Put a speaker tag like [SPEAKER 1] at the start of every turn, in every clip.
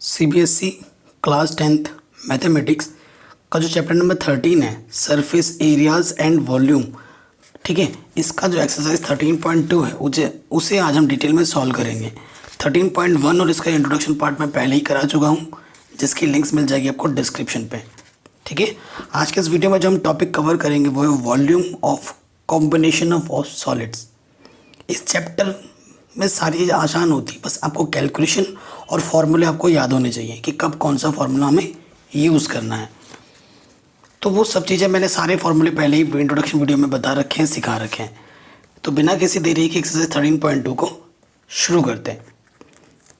[SPEAKER 1] CBSE class 10th mathematics का जो chapter number 13 है सरफेस एरियाज एंड वॉल्यूम। ठीक है, इसका जो एक्सरसाइज 13.2 है उसे आज हम डिटेल में सॉल्व करेंगे। 13.1 और इसका इंट्रोडक्शन पार्ट मैं पहले ही करा चुका हूँ, जिसकी लिंक्स मिल जाएगी आपको डिस्क्रिप्शन पे। ठीक है, आज के इस वीडियो में जो हम टॉपिक कवर करेंगे वो है volume of combination of solids. इस चैप्टर में सारी चीज़ आसान होती है, बस आपको कैलकुलेशन और फॉर्मूले आपको याद होने चाहिए कि कब कौन सा फार्मूला हमें यूज़ करना है। तो वो सब चीज़ें मैंने सारे फार्मूले पहले ही इंट्रोडक्शन वीडियो में बता रखे हैं, सिखा रखे हैं। तो बिना किसी देरी के एक्सरसाइज 13.2 को शुरू करते हैं।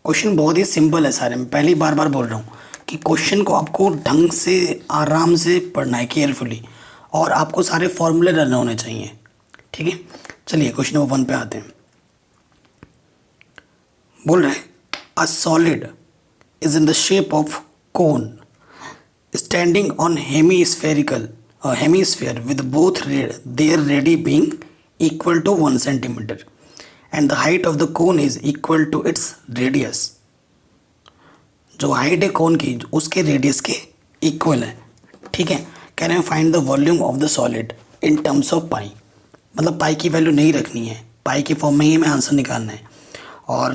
[SPEAKER 1] क्वेश्चन बहुत ही सिंपल है, सारे मैं पहली बार बोल रहा हूँ कि क्वेश्चन को आपको ढंग से आराम से पढ़ना है, केयरफुली, और आपको सारे फॉर्मूले रन होने चाहिए। ठीक है, चलिए क्वेश्चन नंबर 1 पे आते हैं। बोल रहे हैं a solid is in the shape of cone standing on hemisphere with both their radii being equal to 1 centimetre and the height of the cone is equal to its radius. जो height है cone की उसके radius के equal है। ठीक है, कह रहे हैं find the volume of the solid in terms of pi. मतलब पाई की वैल्यू नहीं रखनी है, पाई के फॉर्म में ही हमें आंसर निकालना है। और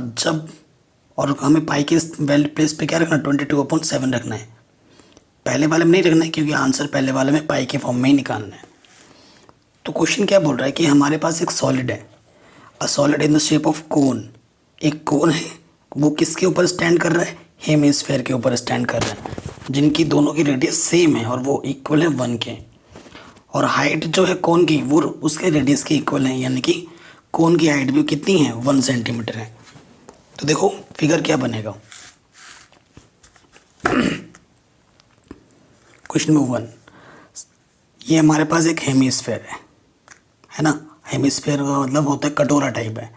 [SPEAKER 1] हमें पाई के वैल्यू प्लेस पे क्या रखना है, 22/7 रखना है। पहले वाले में नहीं रखना है क्योंकि आंसर पहले वाले में पाई के फॉर्म में ही निकालना है। तो क्वेश्चन क्या बोल रहा है कि हमारे पास एक सॉलिड है, a solid in the shape of कोन। एक कोन है, वो किसके ऊपर स्टैंड कर रहा है, हेमिस्फेयर के ऊपर स्टैंड कर रहा है, जिनकी दोनों की रेडियस सेम है और वो इक्वल है 1 के। और हाइट जो है कोन की वो उसके रेडियस के इक्वल है, यानी कि कोन की हाइट भी कितनी है, 1 सेंटीमीटर है। तो देखो फिगर क्या बनेगा। क्वेश्चन नंबर 1, ये हमारे पास एक हेमिस्फेयर है ना। हेमिस्फेयर का मतलब होता है कटोरा टाइप है,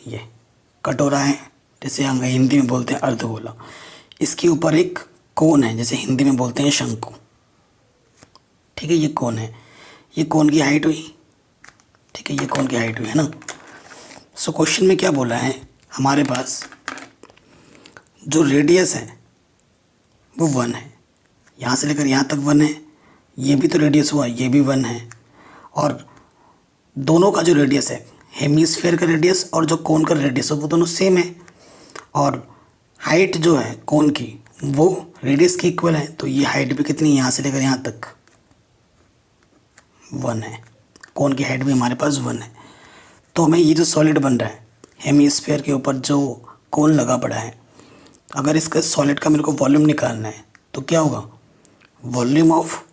[SPEAKER 1] ये कटोरा है, जैसे हम हिंदी में बोलते हैं अर्धगोला। इसके ऊपर एक कोन है, जैसे हिंदी में बोलते हैं शंकु। ठीक है, ये कोन है, ये कोन की हाइट हुई। ठीक है, ये कोन की हाइट हुई है ना। सो क्वेश्चन में क्या बोला है, हमारे पास जो रेडियस है वो 1 है, यहाँ से लेकर यहाँ तक 1 है। ये भी तो रेडियस हुआ, ये भी 1 है। और दोनों का जो रेडियस है, हेमिस्फेयर का रेडियस और जो कोन का रेडियस है, वो दोनों सेम है। और हाइट जो है कोन की वो रेडियस की इक्वल है। तो ये हाइट भी कितनी, यहाँ से लेकर यहाँ तक 1 है। कोन की हाइट भी हमारे पास 1 है। तो हमें ये जो सॉलिड बन रहा है, हेमिस्फेयर के ऊपर जो कोन लगा पड़ा है, अगर इसका सॉलिड का मेरे को वॉल्यूम निकालना है तो क्या होगा, volume of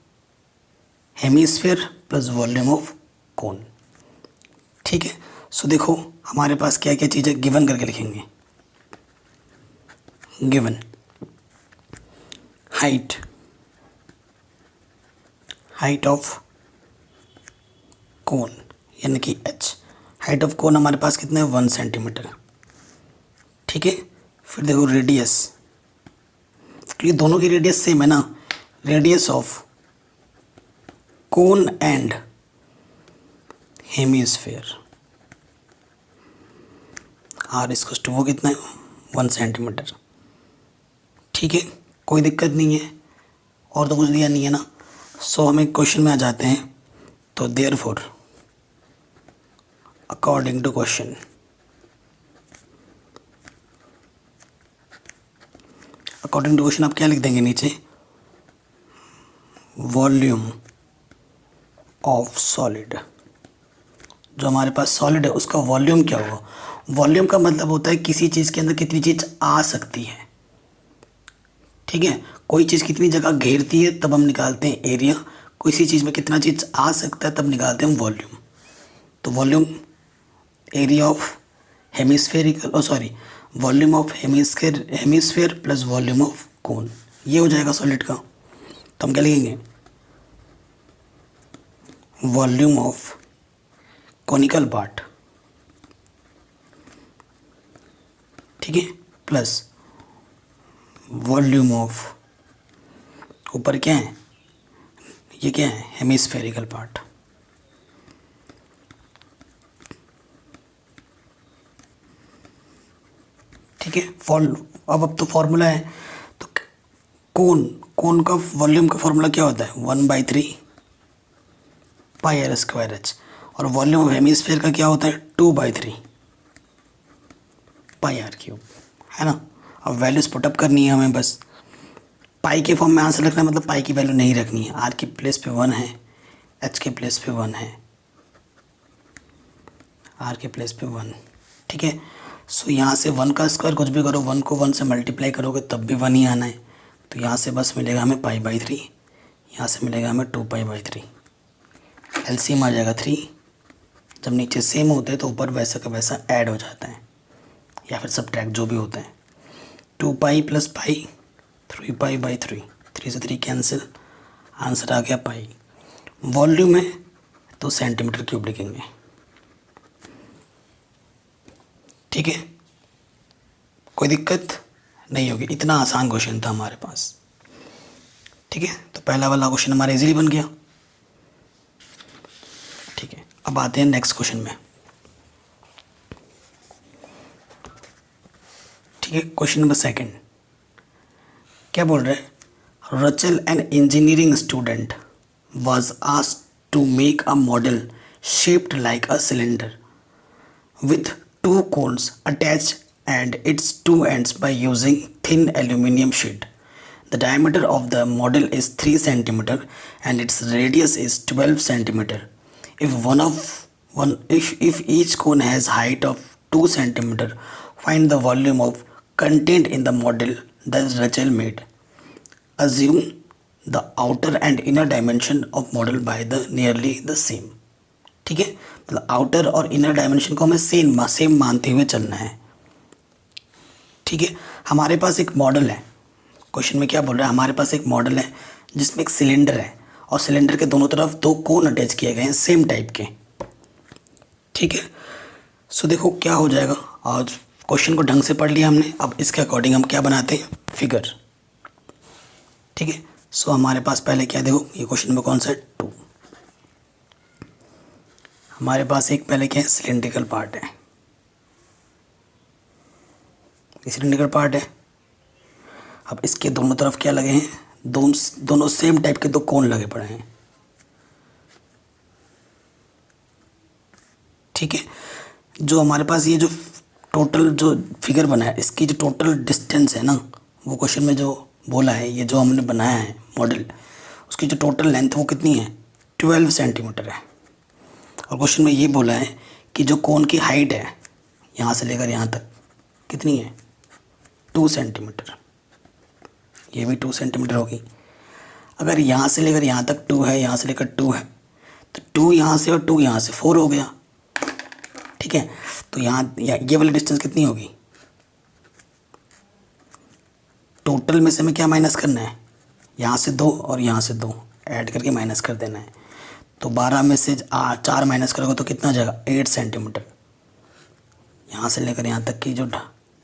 [SPEAKER 1] hemisphere plus volume of कोन। ठीक है, सो देखो हमारे पास क्या क्या चीज़ें गिवन करके लिखेंगे। गिवन हाइट ऑफ कोन यानी कि h। हाइट ऑफ कोन हमारे पास कितना है, 1 सेंटीमीटर। ठीक है, फिर देखो रेडियस, क्योंकि दोनों की रेडियस सेम है ना। Radius of cone and hemisphere are इसको टू वो कितना है, 1 सेंटीमीटर। ठीक है, कोई दिक्कत नहीं है, और तो कुछ दिया नहीं है ना। सो हमें क्वेश्चन में आ जाते हैं। तो देयरफॉर अकॉर्डिंग टू क्वेश्चन, आप क्या लिख देंगे नीचे, वॉल्यूम ऑफ सॉलिड। जो हमारे पास सॉलिड है उसका वॉल्यूम क्या होगा। वॉल्यूम का मतलब होता है किसी चीज़ के अंदर कितनी चीज़ आ सकती है। ठीक है, कोई चीज़ कितनी जगह घेरती है तब हम निकालते हैं एरिया, किसी चीज़ में कितना चीज़ आ सकता है तब निकालते हैं हम वॉल्यूम। तो volume area of hemispherical volume of hemisphere plus volume of कोन, ये हो जाएगा सॉलिड का। तो हम क्या लिखेंगे, वॉल्यूम ऑफ कॉनिकल पार्ट, ठीक है, प्लस वॉल्यूम ऑफ ऊपर क्या है, ये क्या है, हेमिस्फेरिकल पार्ट। ठीक है। अब तो फॉर्मूला है, तो कोन कोन का वॉल्यूम का फॉर्मूला क्या होता है, 1/3 पाई आर स्क्वायर एच, और वॉल्यूम ऑफ हेमीस्फीयर का क्या होता है, 2/3 पाई आर क्यूब, है ना। अब वैल्यूज पुटअप करनी है हमें, बस पाई के फॉर्म में आंसर रखना है, मतलब पाई की वैल्यू नहीं रखनी है। आर की प्लेस पे 1 है, एच के प्लेस पे 1 है, आर के प्लेस पे 1, ठीक है। सो यहाँ से 1 का स्क्वायर कुछ भी करो, 1 को 1 से मल्टीप्लाई करोगे तब भी 1 ही आना है। तो यहाँ से बस मिलेगा हमें पाई/3, यहाँ से मिलेगा हमें 2π/3, एलसीएम आ जाएगा 3। जब नीचे सेम होते हैं तो ऊपर वैसा का वैसा ऐड हो जाता है, या फिर सब्ट्रैक्ट, जो भी होता है। 2π + पाई 3π/3, 3 से 3 कैंसिल, आंसर आ गया पाई। वॉल्यूम है तो सेंटीमीटर क्यूब लिखेंगे, ठीक है। कोई दिक्कत नहीं होगी, इतना आसान क्वेश्चन था हमारे पास, ठीक है। तो पहला वाला क्वेश्चन हमारा इजीली बन गया, ठीक है। अब आते हैं नेक्स्ट क्वेश्चन में, ठीक है। क्वेश्चन नंबर 2 क्या बोल रहे हैं, रचल an engineering student was asked to make a model shaped like a cylinder with 2 cones attached and its 2 ends by using thin aluminum sheet. The diameter of the model is 3 centimeter and its radius is 12 centimeter. If each cone has height of 2 centimeter, find the volume of contained in the model that Rachel made. Assume the outer and inner dimension of model by the nearly the same. ठीक है, मतलब outer और inner dimension को हमें same मानते हुए चलना है, ठीक है। हमारे पास एक मॉडल है, क्वेश्चन में क्या बोल रहा है, हमारे पास एक मॉडल है जिसमें एक सिलेंडर है और सिलेंडर के दोनों तरफ 2 कोन अटैच किए गए हैं सेम टाइप के, ठीक है। सो देखो क्या हो जाएगा, आज क्वेश्चन को ढंग से पढ़ लिया हमने। अब इसके अकॉर्डिंग हम क्या बनाते हैं, फिगर, ठीक है। सो हमारे पास पहले क्या, देखो ये क्वेश्चन में कौन सा है, 2। हमारे पास एक पहले क्या है, सिलेंड्रिकल पार्ट है, ये सिलेंड्रिकल पार्ट है। अब इसके दोनों तरफ क्या लगे हैं, दोनों सेम टाइप के 2 कोन लगे पड़े हैं, ठीक है। जो हमारे पास ये जो टोटल जो फिगर बना है, इसकी जो टोटल डिस्टेंस है ना, वो क्वेश्चन में जो बोला है, ये जो हमने बनाया है मॉडल, उसकी जो टोटल लेंथ वो कितनी है, 12 सेंटीमीटर है। और क्वेश्चन में ये बोला है कि जो कोन की हाइट है यहाँ से लेकर यहाँ तक कितनी है, 2 सेंटीमीटर, ये भी 2 सेंटीमीटर होगी। अगर यहाँ से लेकर यहाँ तक 2 है, यहाँ से लेकर 2 है, तो 2 यहाँ से और 2 यहाँ से 4 हो गया, ठीक है। तो यहाँ ये वाली डिस्टेंस कितनी होगी, टोटल में से हमें क्या माइनस करना है, यहाँ से 2 और यहाँ से 2 ऐड करके माइनस कर देना है। तो 12 में से 4 माइनस करोगे तो कितना आ जाएगा, 8 सेंटीमीटर। यहाँ से लेकर यहाँ तक की जो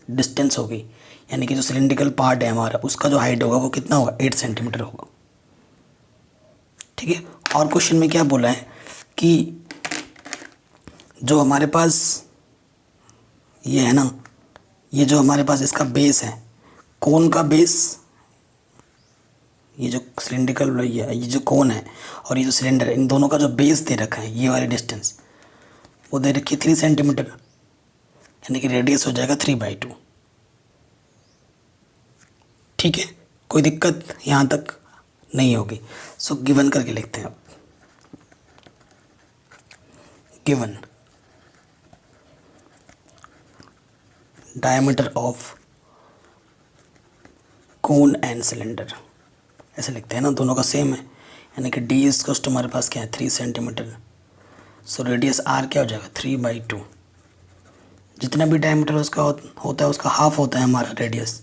[SPEAKER 1] डिस्टेंस होगी, यानी कि जो सिलेंड्रिकल पार्ट है हमारा, उसका जो हाइट होगा वो कितना होगा, 8 सेंटीमीटर होगा, ठीक है। और क्वेश्चन में क्या बोला है कि जो हमारे पास ये है ना, ये जो हमारे पास इसका बेस है, कोन का बेस, ये जो सिलेंड्रिकल ये जो कोन है और ये जो सिलेंडर है, इन दोनों का जो बेस दे रखा है, ये वाली डिस्टेंस वो दे रखी है 3 सेंटीमीटर, यानी कि रेडियस हो जाएगा 3/2, ठीक है। कोई दिक्कत यहाँ तक नहीं होगी। सो गिवन करके लिखते हैं अब, given diameter of cone and cylinder, ऐसे लिखते हैं ना, दोनों का सेम है, यानी कि डी इसको हमारे पास क्या है, 3 सेंटीमीटर। सो रेडियस आर क्या हो जाएगा, 3/2। जितना भी डायमीटर उसका होता है उसका हाफ होता है हमारा रेडियस,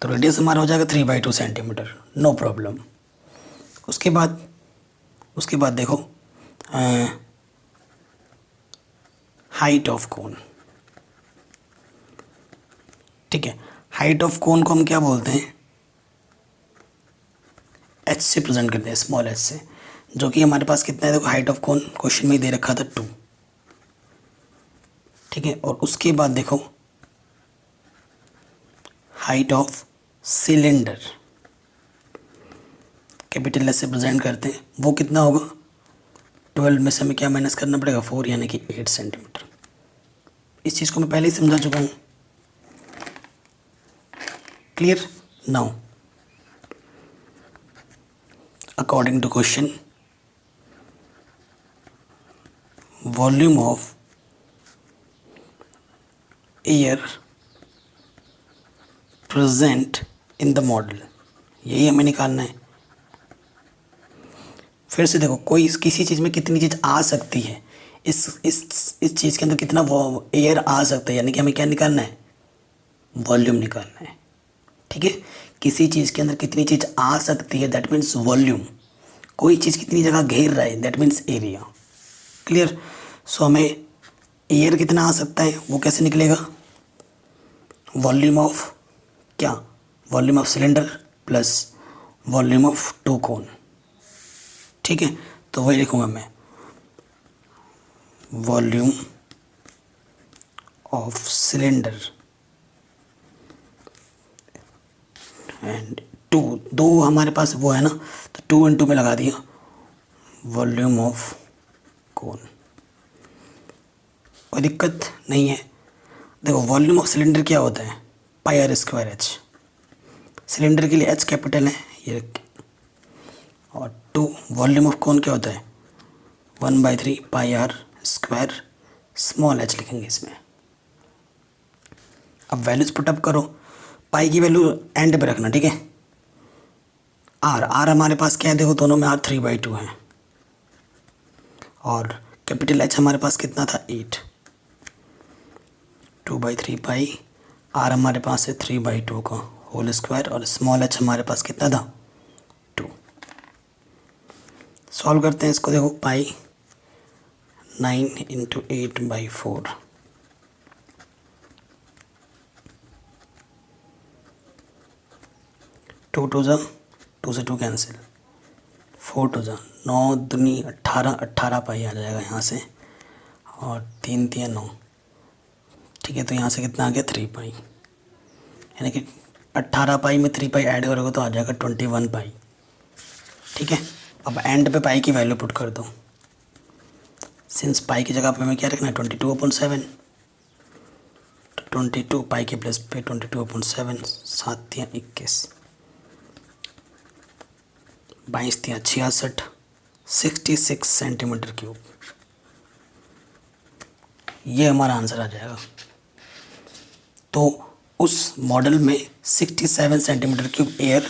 [SPEAKER 1] तो रेडियस हमारा हो जाएगा 3/2 सेंटीमीटर, नो प्रॉब्लम। उसके बाद देखो हाइट ऑफ कोन, ठीक है। हाइट ऑफ कोन को हम क्या बोलते हैं, एच से प्रेजेंट करते हैं, स्मॉल एच से, जो कि हमारे पास कितना है, देखो हाइट ऑफ कोन क्वेश्चन में ही दे रखा था 2, ठीक है। और उसके बाद देखो height of cylinder, capital S से प्रेजेंट करते हैं, वो कितना होगा? 12 में से हमें क्या माइनस करना पड़ेगा? 4, यानी कि 8 सेंटीमीटर। इस चीज़ को मैं पहले ही समझा चुका हूँ। Clear? Now according to question, volume of air present in the model, यही हमें निकालना है। फिर से देखो, कोई किसी चीज़ में कितनी चीज़ आ सकती है, इस चीज़ के अंदर कितना वो एयर आ सकता है, यानी कि हमें क्या निकालना है? वॉल्यूम निकालना है। ठीक है, किसी चीज़ के अंदर कितनी चीज़ आ सकती है, दैट मीन्स वॉल्यूम। कोई चीज़ कितनी जगह घेर रहा है, दैट मीन्स एरिया। क्लियर? सो हमें एयर कितना आ सकता है, वो कैसे निकलेगा? वॉल्यूम ऑफ क्या? Volume of cylinder plus volume of 2 कोन। ठीक है, तो वही लिखूंगा मैं, वॉल्यूम ऑफ सिलेंडर एंड 2, दो हमारे पास वो है ना, तो 2 × 2 में लगा दिया, वॉल्यूम ऑफ कोन। कोई दिक्कत नहीं है। देखो, वॉल्यूम ऑफ सिलेंडर क्या होता है? πr²h। सिलेंडर के लिए h कैपिटल है, ये और 2 वॉल्यूम ऑफ कोन क्या होता है? 1/3 πr² स्मॉल h लिखेंगे इसमें। अब वैल्यूज पुटअप करो, पाई की वैल्यू एंड पे रखना, ठीक है। आर हमारे पास क्या है? देखो, दोनों में r 3/2 है, और कैपिटल h हमारे पास कितना था? 8। 2/3 पाई, आर हमारे पास है 3/2 का होल स्क्वायर, और स्मॉल h हमारे पास कितना था? 2। सॉल्व करते हैं इसको। देखो, पाई 9 × 8/4, 2 2 जा, 2 से 2 कैंसिल, 4 2 जा, 9 दूनी 18, 18 पाई आ जाएगा यहाँ से, और 3 3 9। ठीक है, तो यहाँ से कितना आ गया? 3 पाई, यानी कि 18 पाई में 3 पाई ऐड करोगे तो आ जाएगा 21 पाई। ठीक है, अब एंड पे पाई की वैल्यू पुट कर दो। सिंस पाई की जगह पे हमें क्या रखना है? 22/7। 22 पाई के प्लस पे 22/7, 7 3 21, 22 3 66, 66 सेंटीमीटर क्यूब। ये हमारा आंसर आ जाएगा। तो उस मॉडल में 67 सेंटीमीटर क्यूब एयर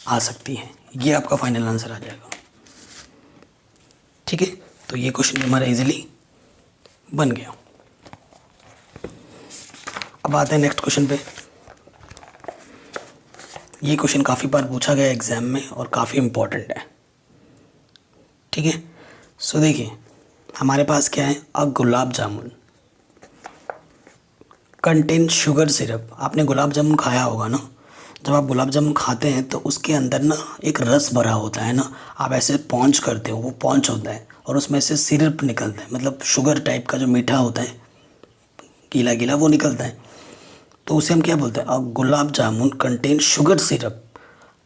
[SPEAKER 1] आ सकती है, ये आपका फाइनल आंसर आ जाएगा। ठीक है, तो ये क्वेश्चन हमारा इजीली बन गया। अब आते हैं नेक्स्ट क्वेश्चन पे। ये क्वेश्चन काफ़ी बार पूछा गया एग्जाम में और काफ़ी इम्पोर्टेंट है। ठीक है, सो देखिए, हमारे पास क्या है? गुलाब जामुन कंटेन शुगर सिरप। आपने गुलाब जामुन खाया होगा ना, जब आप गुलाब जामुन खाते हैं तो उसके अंदर ना एक रस भरा होता है ना, आप ऐसे पॉन्च करते हो, वो पॉन्च होता है और उसमें से सिरप निकलता है, मतलब शुगर टाइप का जो मीठा होता है, गीला गीला, वो निकलता है। तो उसे हम क्या बोलते हैं? Gulab jamun contain sugar syrup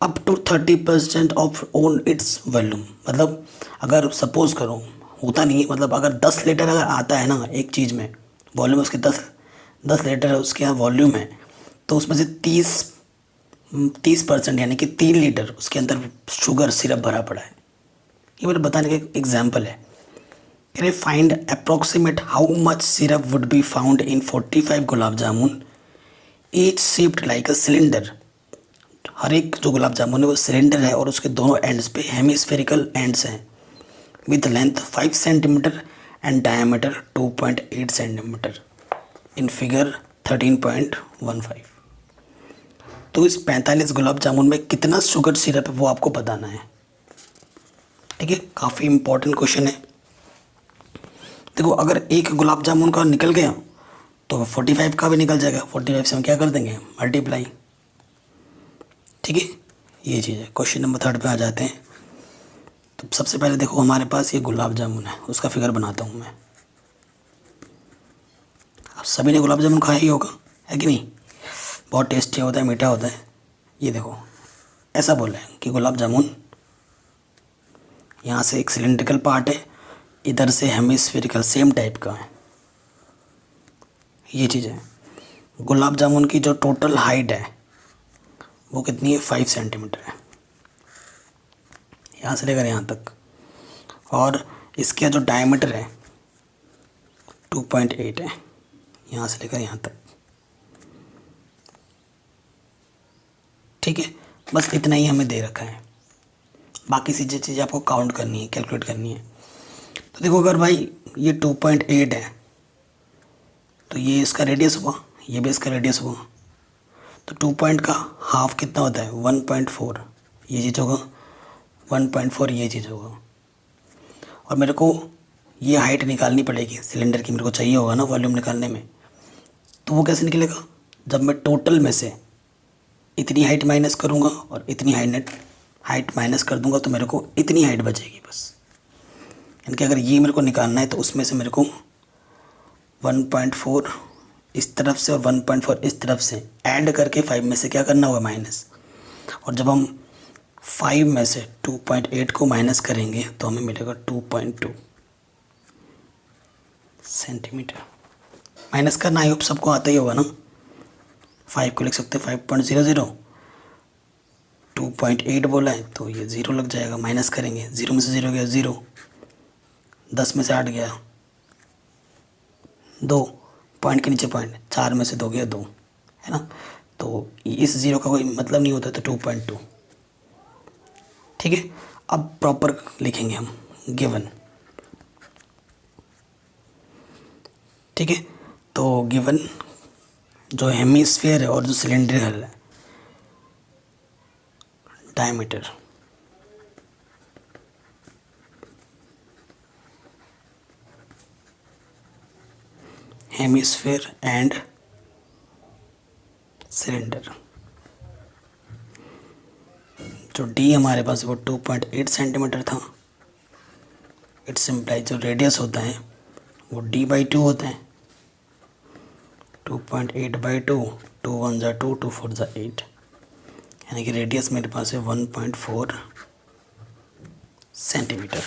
[SPEAKER 1] up to 30% of own its volume. मतलब अगर सपोज करो, होता नहीं है, मतलब अगर 10 लीटर अगर आता है ना एक चीज़ में, वॉल्यूम उसके 10 लीटर उसके यहाँ वॉल्यूम है, तो उसमें से 30% यानी कि 3 लीटर उसके अंदर शुगर सिरप भरा पड़ा है। ये मेरे बताने का एक एग्जाम्पल है। Can I find approximate how much syrup would be found in 45 gulab jamun each shaped like a cylinder. हर एक जो गुलाब जामुन है वो सिलेंडर है और उसके दोनों एंड्स पे हेमिस्फेरिकल एंड्स हैं, with length 5 centimetre and diameter 2.8 centimetre in figure 13.15। तो इस 45 गुलाब जामुन में कितना शुगर सिरप है वो आपको बताना है। ठीक है, काफ़ी इंपॉर्टेंट क्वेश्चन है। देखो, अगर एक गुलाब जामुन का निकल गया तो 45 का भी निकल जाएगा। 45 से हम क्या कर देंगे? मल्टीप्लाई। ठीक है, ये चीज़ है। क्वेश्चन नंबर 3 पे आ जाते हैं। तो सबसे पहले देखो, हमारे पास ये गुलाब जामुन है, उसका फिगर बनाता हूँ मैं। आप सभी ने गुलाब जामुन खाया ही होगा, है कि नहीं? बहुत टेस्टी होता है, मीठा होता है। ये देखो ऐसा बोला है कि गुलाब जामुन यहाँ से एक सिलेंड्रिकल पार्ट है, इधर से हेमिस्फेरिकल सेम टाइप का है। ये चीज़ है। गुलाब जामुन की जो टोटल हाइट है वो कितनी है, 5 सेंटीमीटर है, यहाँ से लेकर यहाँ तक। और इसका जो डायमीटर है 2.8 है, यहाँ से लेकर यहाँ तक। ठीक है, बस इतना ही हमें दे रखा है। बाकी चीज़ें आपको काउंट करनी है, कैलकुलेट करनी है। तो देखो अगर भाई ये 2.8 है तो ये इसका रेडियस हुआ, ये भी इसका रेडियस हुआ, तो 2 पॉइंट का हाफ कितना होता है, 1.4। ये चीज़ होगा 1.4, ये चीज़ होगा। और मेरे को ये हाइट निकालनी पड़ेगी सिलेंडर की, मेरे को चाहिए होगा ना वॉल्यूम निकालने में। तो वो कैसे निकलेगा, जब मैं टोटल में से इतनी हाइट माइनस करूँगा और इतनी हाइट माइनस कर दूँगा तो मेरे को इतनी हाइट बचेगी बस। यानी कि अगर ये मेरे को निकालना है तो उसमें से मेरे को 1.4 इस तरफ से और 1.4 इस तरफ से ऐड करके 5 में से क्या करना होगा, माइनस। और जब हम 5 में से 2.8 को माइनस करेंगे तो हमें मिलेगा 2.2 सेंटीमीटर। माइनस करना आई होप सबको आता ही होगा ना। 5 को लिख सकते हैं 5.00, 2.8 बोला है तो ये 0 लग जाएगा, माइनस करेंगे। 0 में से 0 गया 0, 10 में से 8 गया 2, पॉइंट के नीचे पॉइंट, 4 में से 2 गया 2, है ना। तो इस 0 का कोई मतलब नहीं होता, तो 2.2। ठीक है, अब प्रॉपर लिखेंगे हम गिवन। ठीक है, तो गिवन जो हेमिस्फीयर है और जो सिलेंड्रिकल है, डायमीटर हेमिस्फीयर एंड सिलेंडर, जो डी हमारे पास वो 2.8 सेंटीमीटर था। इट्स इम्प्लाई जो रेडियस होता है वो d/2 होता है। 2.8/2, 2 1 जा 2, 2 4 जा 8, यानी कि रेडियस मेरे पास है 1.4 सेंटीमीटर।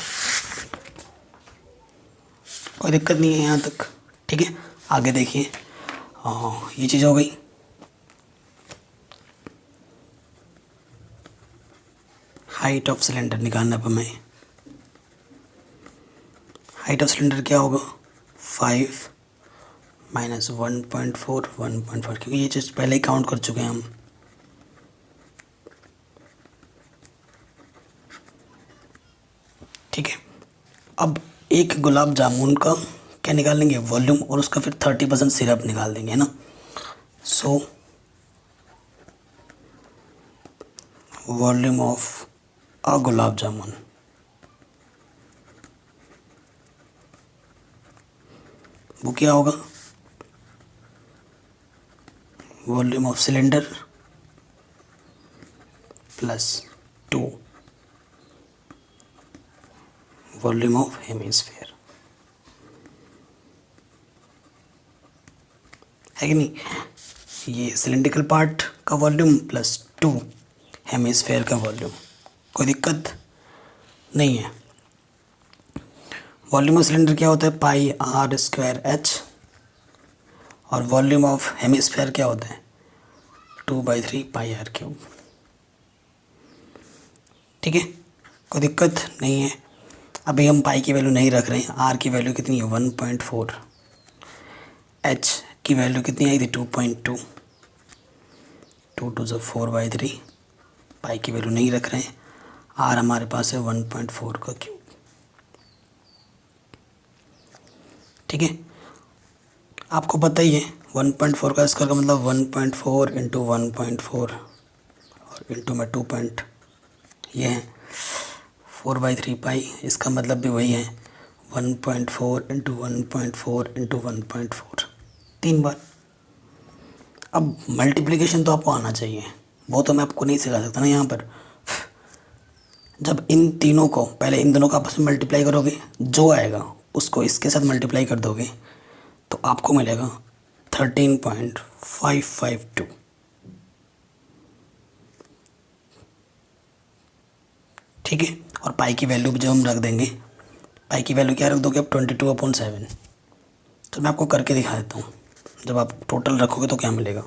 [SPEAKER 1] कोई दिक्कत नहीं है यहाँ तक। ठीक है, आगे देखिए। ये चीज़ हो गई। हाइट ऑफ सिलेंडर निकालना पर हमें, हाइट ऑफ सिलेंडर क्या होगा, 5 माइनस 1.4, 1.4, क्योंकि ये चीज़ पहले ही काउंट कर चुके हैं हम। ठीक है, अब एक गुलाब जामुन का क्या निकाल लेंगे, वॉल्यूम, और उसका फिर 30% सिरप निकाल देंगे, है ना। So volume of a gulab jamun, वो क्या होगा, volume of cylinder plus 2 volume of hemisphere, है कि नहीं। ये सिलेंड्रिकल पार्ट का वॉल्यूम प्लस 2 हेमिस्फीयर का वॉल्यूम, कोई दिक्कत नहीं है। वॉल्यूम ऑफ सिलेंडर क्या होता है, πr²h, और वॉल्यूम ऑफ हेमिस्फीयर क्या होता है, 2/3 πr³। ठीक है, कोई दिक्कत नहीं है। अभी हम पाई की वैल्यू नहीं रख रहे हैं। आर की वैल्यू कितनी है, 1.4, एच की वैल्यू कितनी आई थी, 2.2, 2 2 जो 4/3, पाई की वैल्यू नहीं रख रहे हैं। आर हमारे पास है 1.4 का क्यूब। ठीक है, आपको पता ही है 1.4 का स्क्वायर का मतलब 1.4 इंटू 1.4 और इंटू में 2 पॉइंट, ये है 4/3 पाई। इसका मतलब भी वही है 1.4 इंटू 1.4 इंटू 1.4, 3 बार। अब मल्टीप्लिकेशन तो आपको आना चाहिए, वो तो मैं आपको नहीं सिखा सकता ना यहाँ पर। जब इन तीनों को, पहले इन दोनों को आपस में मल्टीप्लाई करोगे, जो आएगा उसको इसके साथ मल्टीप्लाई कर दोगे तो आपको मिलेगा 13.552। ठीक है। और पाई की वैल्यू जो हम रख देंगे, पाई की वैल्यू क्या रख दोगे आप 22/7। तो मैं आपको करके दिखा देता हूँ, जब आप टोटल रखोगे तो क्या मिलेगा।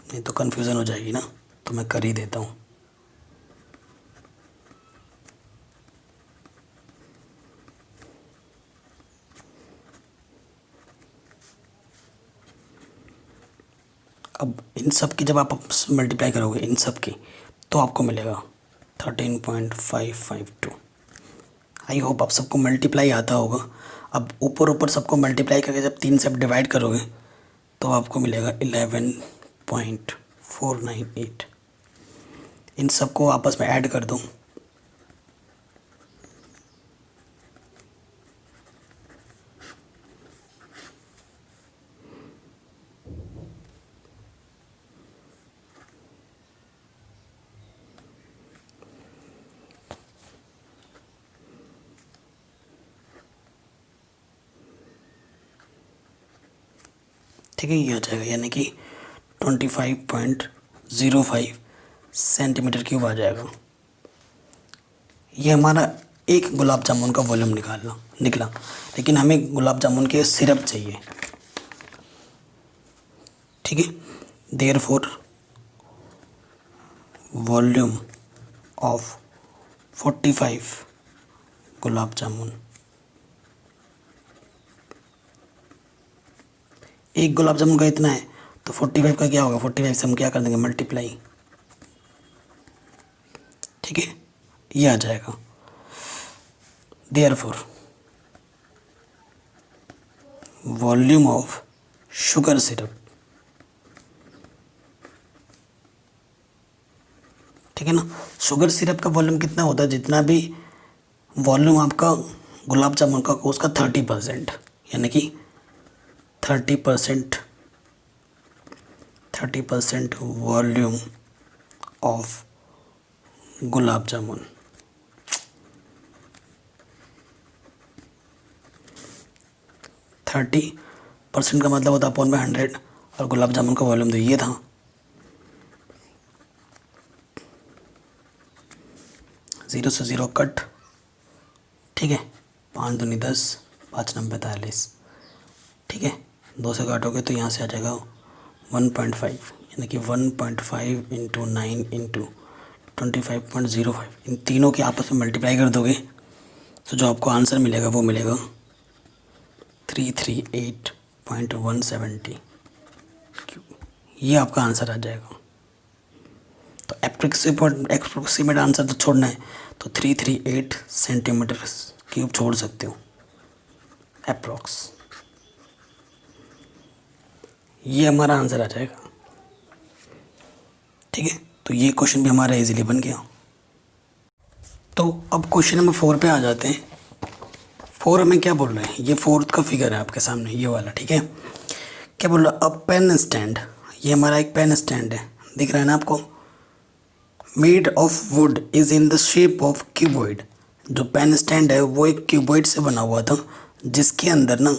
[SPEAKER 1] नहीं तो कन्फ्यूज़न हो जाएगी ना, तो मैं कर ही देता हूँ। अब इन सब की जब आप मल्टीप्लाई करोगे इन सब की, तो आपको मिलेगा 13.552। आई होप आप सबको मल्टीप्लाई आता होगा। अब ऊपर ऊपर सबको मल्टीप्लाई करके जब 3 से डिवाइड करोगे तो आपको मिलेगा 11.498। इन सबको आपस में ऐड कर दो, ठीक है। ये आ जाएगा, यानी कि 25.05 सेंटीमीटर क्यूब आ जाएगा। ये हमारा एक गुलाब जामुन का वॉल्यूम निकला, लेकिन हमें गुलाब जामुन के सिरप चाहिए, ठीक है। देयरफॉर वॉल्यूम ऑफ 45 गुलाब जामुन, एक गुलाब जामुन का इतना है तो 45 का क्या होगा, 45 से हम क्या कर देंगे मल्टीप्लाई, ठीक है। ये आ जाएगा। Therefore volume of sugar syrup, ठीक है ना। शुगर सिरप का वॉल्यूम कितना होता है, जितना भी वॉल्यूम आपका गुलाब जामुन का उसका 30%, यानी कि 30% volume of gulab jamun. Thirty percent का मतलब होता है अपॉन में 100, और गुलाब जामुन का वॉल्यूम तो ये था। ज़ीरो से ज़ीरो कट, ठीक है। 5 दूनी 10, 5 9 45, ठीक है। 2 से काटोगे तो यहाँ से आ जाएगा 1.5, यानी कि 1.5 इंटू 9 इंटू 25.05। इन तीनों के आपस में मल्टीप्लाई कर दोगे तो जो आपको आंसर मिलेगा वो मिलेगा 338.170। ये आपका आंसर आ जाएगा। तो एप्रोक्सीमेट आंसर तो छोड़ना है तो 338 सेंटीमीटर क्यूब छोड़ सकते हो अप्रोक्स। ये हमारा आंसर आ जाएगा, ठीक है। तो ये क्वेश्चन भी हमारा इजीली बन गया। तो अब क्वेश्चन नंबर 4 पे आ जाते हैं। 4 हमें क्या बोल रहे हैं, ये 4th का फिगर है आपके सामने, ये वाला, ठीक है। क्या बोल रहा है, अ पेन स्टैंड, ये हमारा एक पेन स्टैंड है, दिख रहा है ना आपको। Made of would is in the shape of cuboid. जो पेन स्टैंड है वो एक क्यूबॉइड से बना हुआ था, जिसके अंदर ना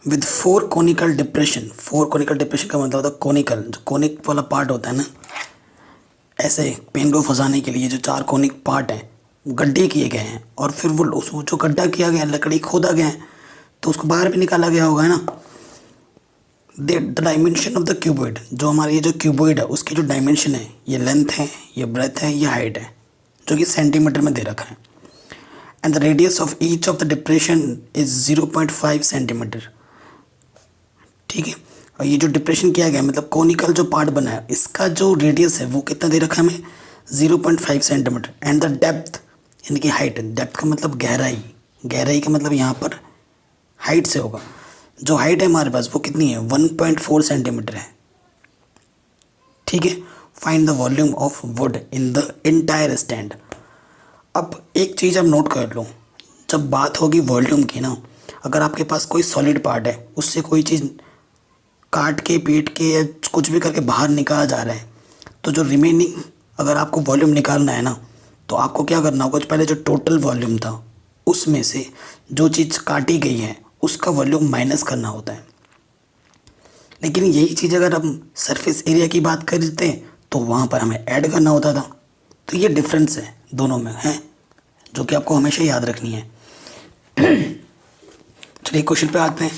[SPEAKER 1] with 4 conical depression. 4 conical depression का मतलब होता है कोनिकल, जो कोनिक वाला पार्ट होता है ना, ऐसे पेन को फंसाने के लिए जो 4 कोनिक पार्ट हैं गड्ढे किए गए हैं, और फिर वो उसको जो गड्ढा किया गया है, लकड़ी खोदा गया है, तो उसको बाहर भी निकाला गया होगा, है ना। The dimension of the cuboid, जो हमारा ये जो क्यूबॉइड है उसकी जो डायमेंशन है, ये लेंथ है, ये ब्रेथ है, ये हाइट है, जो कि सेंटीमीटर में दे रखा है। And the radius of each of the depression is 0.5 centimetre, ठीक है। और ये जो डिप्रेशन किया गया मतलब कोनिकल जो पार्ट बना है, इसका जो रेडियस है वो कितना दे रखा है हमें, 0.5 सेंटीमीटर। एंड द डेप्थ, यानी कि हाइट, डेप्थ का मतलब गहराई, गहराई का मतलब यहाँ पर हाइट से होगा। जो हाइट है हमारे पास वो कितनी है, 1.4 सेंटीमीटर है, ठीक है। Find the volume of would in the entire stand. अब एक चीज़ आप नोट कर लो, जब बात होगी वॉल्यूम की ना, अगर आपके पास कोई सॉलिड पार्ट है, उससे कोई चीज़ काट के पीट के या कुछ भी करके बाहर निकाला जा रहा है, तो जो रिमेनिंग अगर आपको वॉल्यूम निकालना है ना, तो आपको क्या करना होगा, पहले जो टोटल वॉल्यूम था उसमें से जो चीज़ काटी गई है उसका वॉल्यूम माइनस करना होता है। लेकिन यही चीज़ अगर हम सरफेस एरिया की बात करते तो वहाँ पर हमें ऐड करना होता था। तो ये डिफरेंस है दोनों में है, जो कि आपको हमेशा याद रखनी है। चलिए क्वेश्चन पे आते हैं।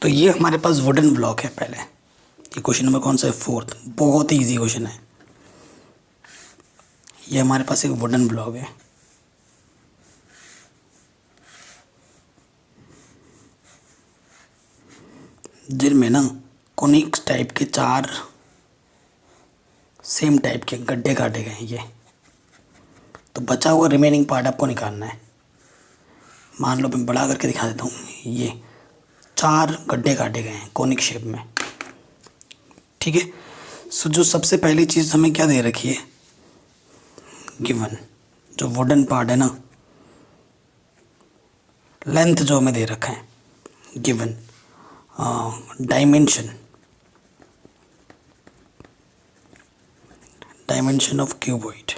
[SPEAKER 1] तो ये हमारे पास वुडन ब्लॉक है। पहले ये क्वेश्चन नंबर कौन सा है? 4th। बहुत ही ईजी क्वेश्चन है। ये हमारे पास एक वुडन ब्लॉक है। जिनमें ना कोनिक्स टाइप के 4 सेम टाइप के गड्ढे काटे गए हैं ये। तो बचा हुआ रिमेनिंग पार्ट आपको निकालना है। मान लो मैं बड़ा करके दिखा देता हूँ। ये 4 गड्ढे काटे गए हैं कोनिक शेप में, ठीक है। सो जो सबसे पहली चीज़ हमें क्या दे रखी है, गिवन जो वुडन पार्ट है ना, लेंथ जो हमें दे रखा है गिवन, डायमेंशन ऑफ क्यूबॉइड।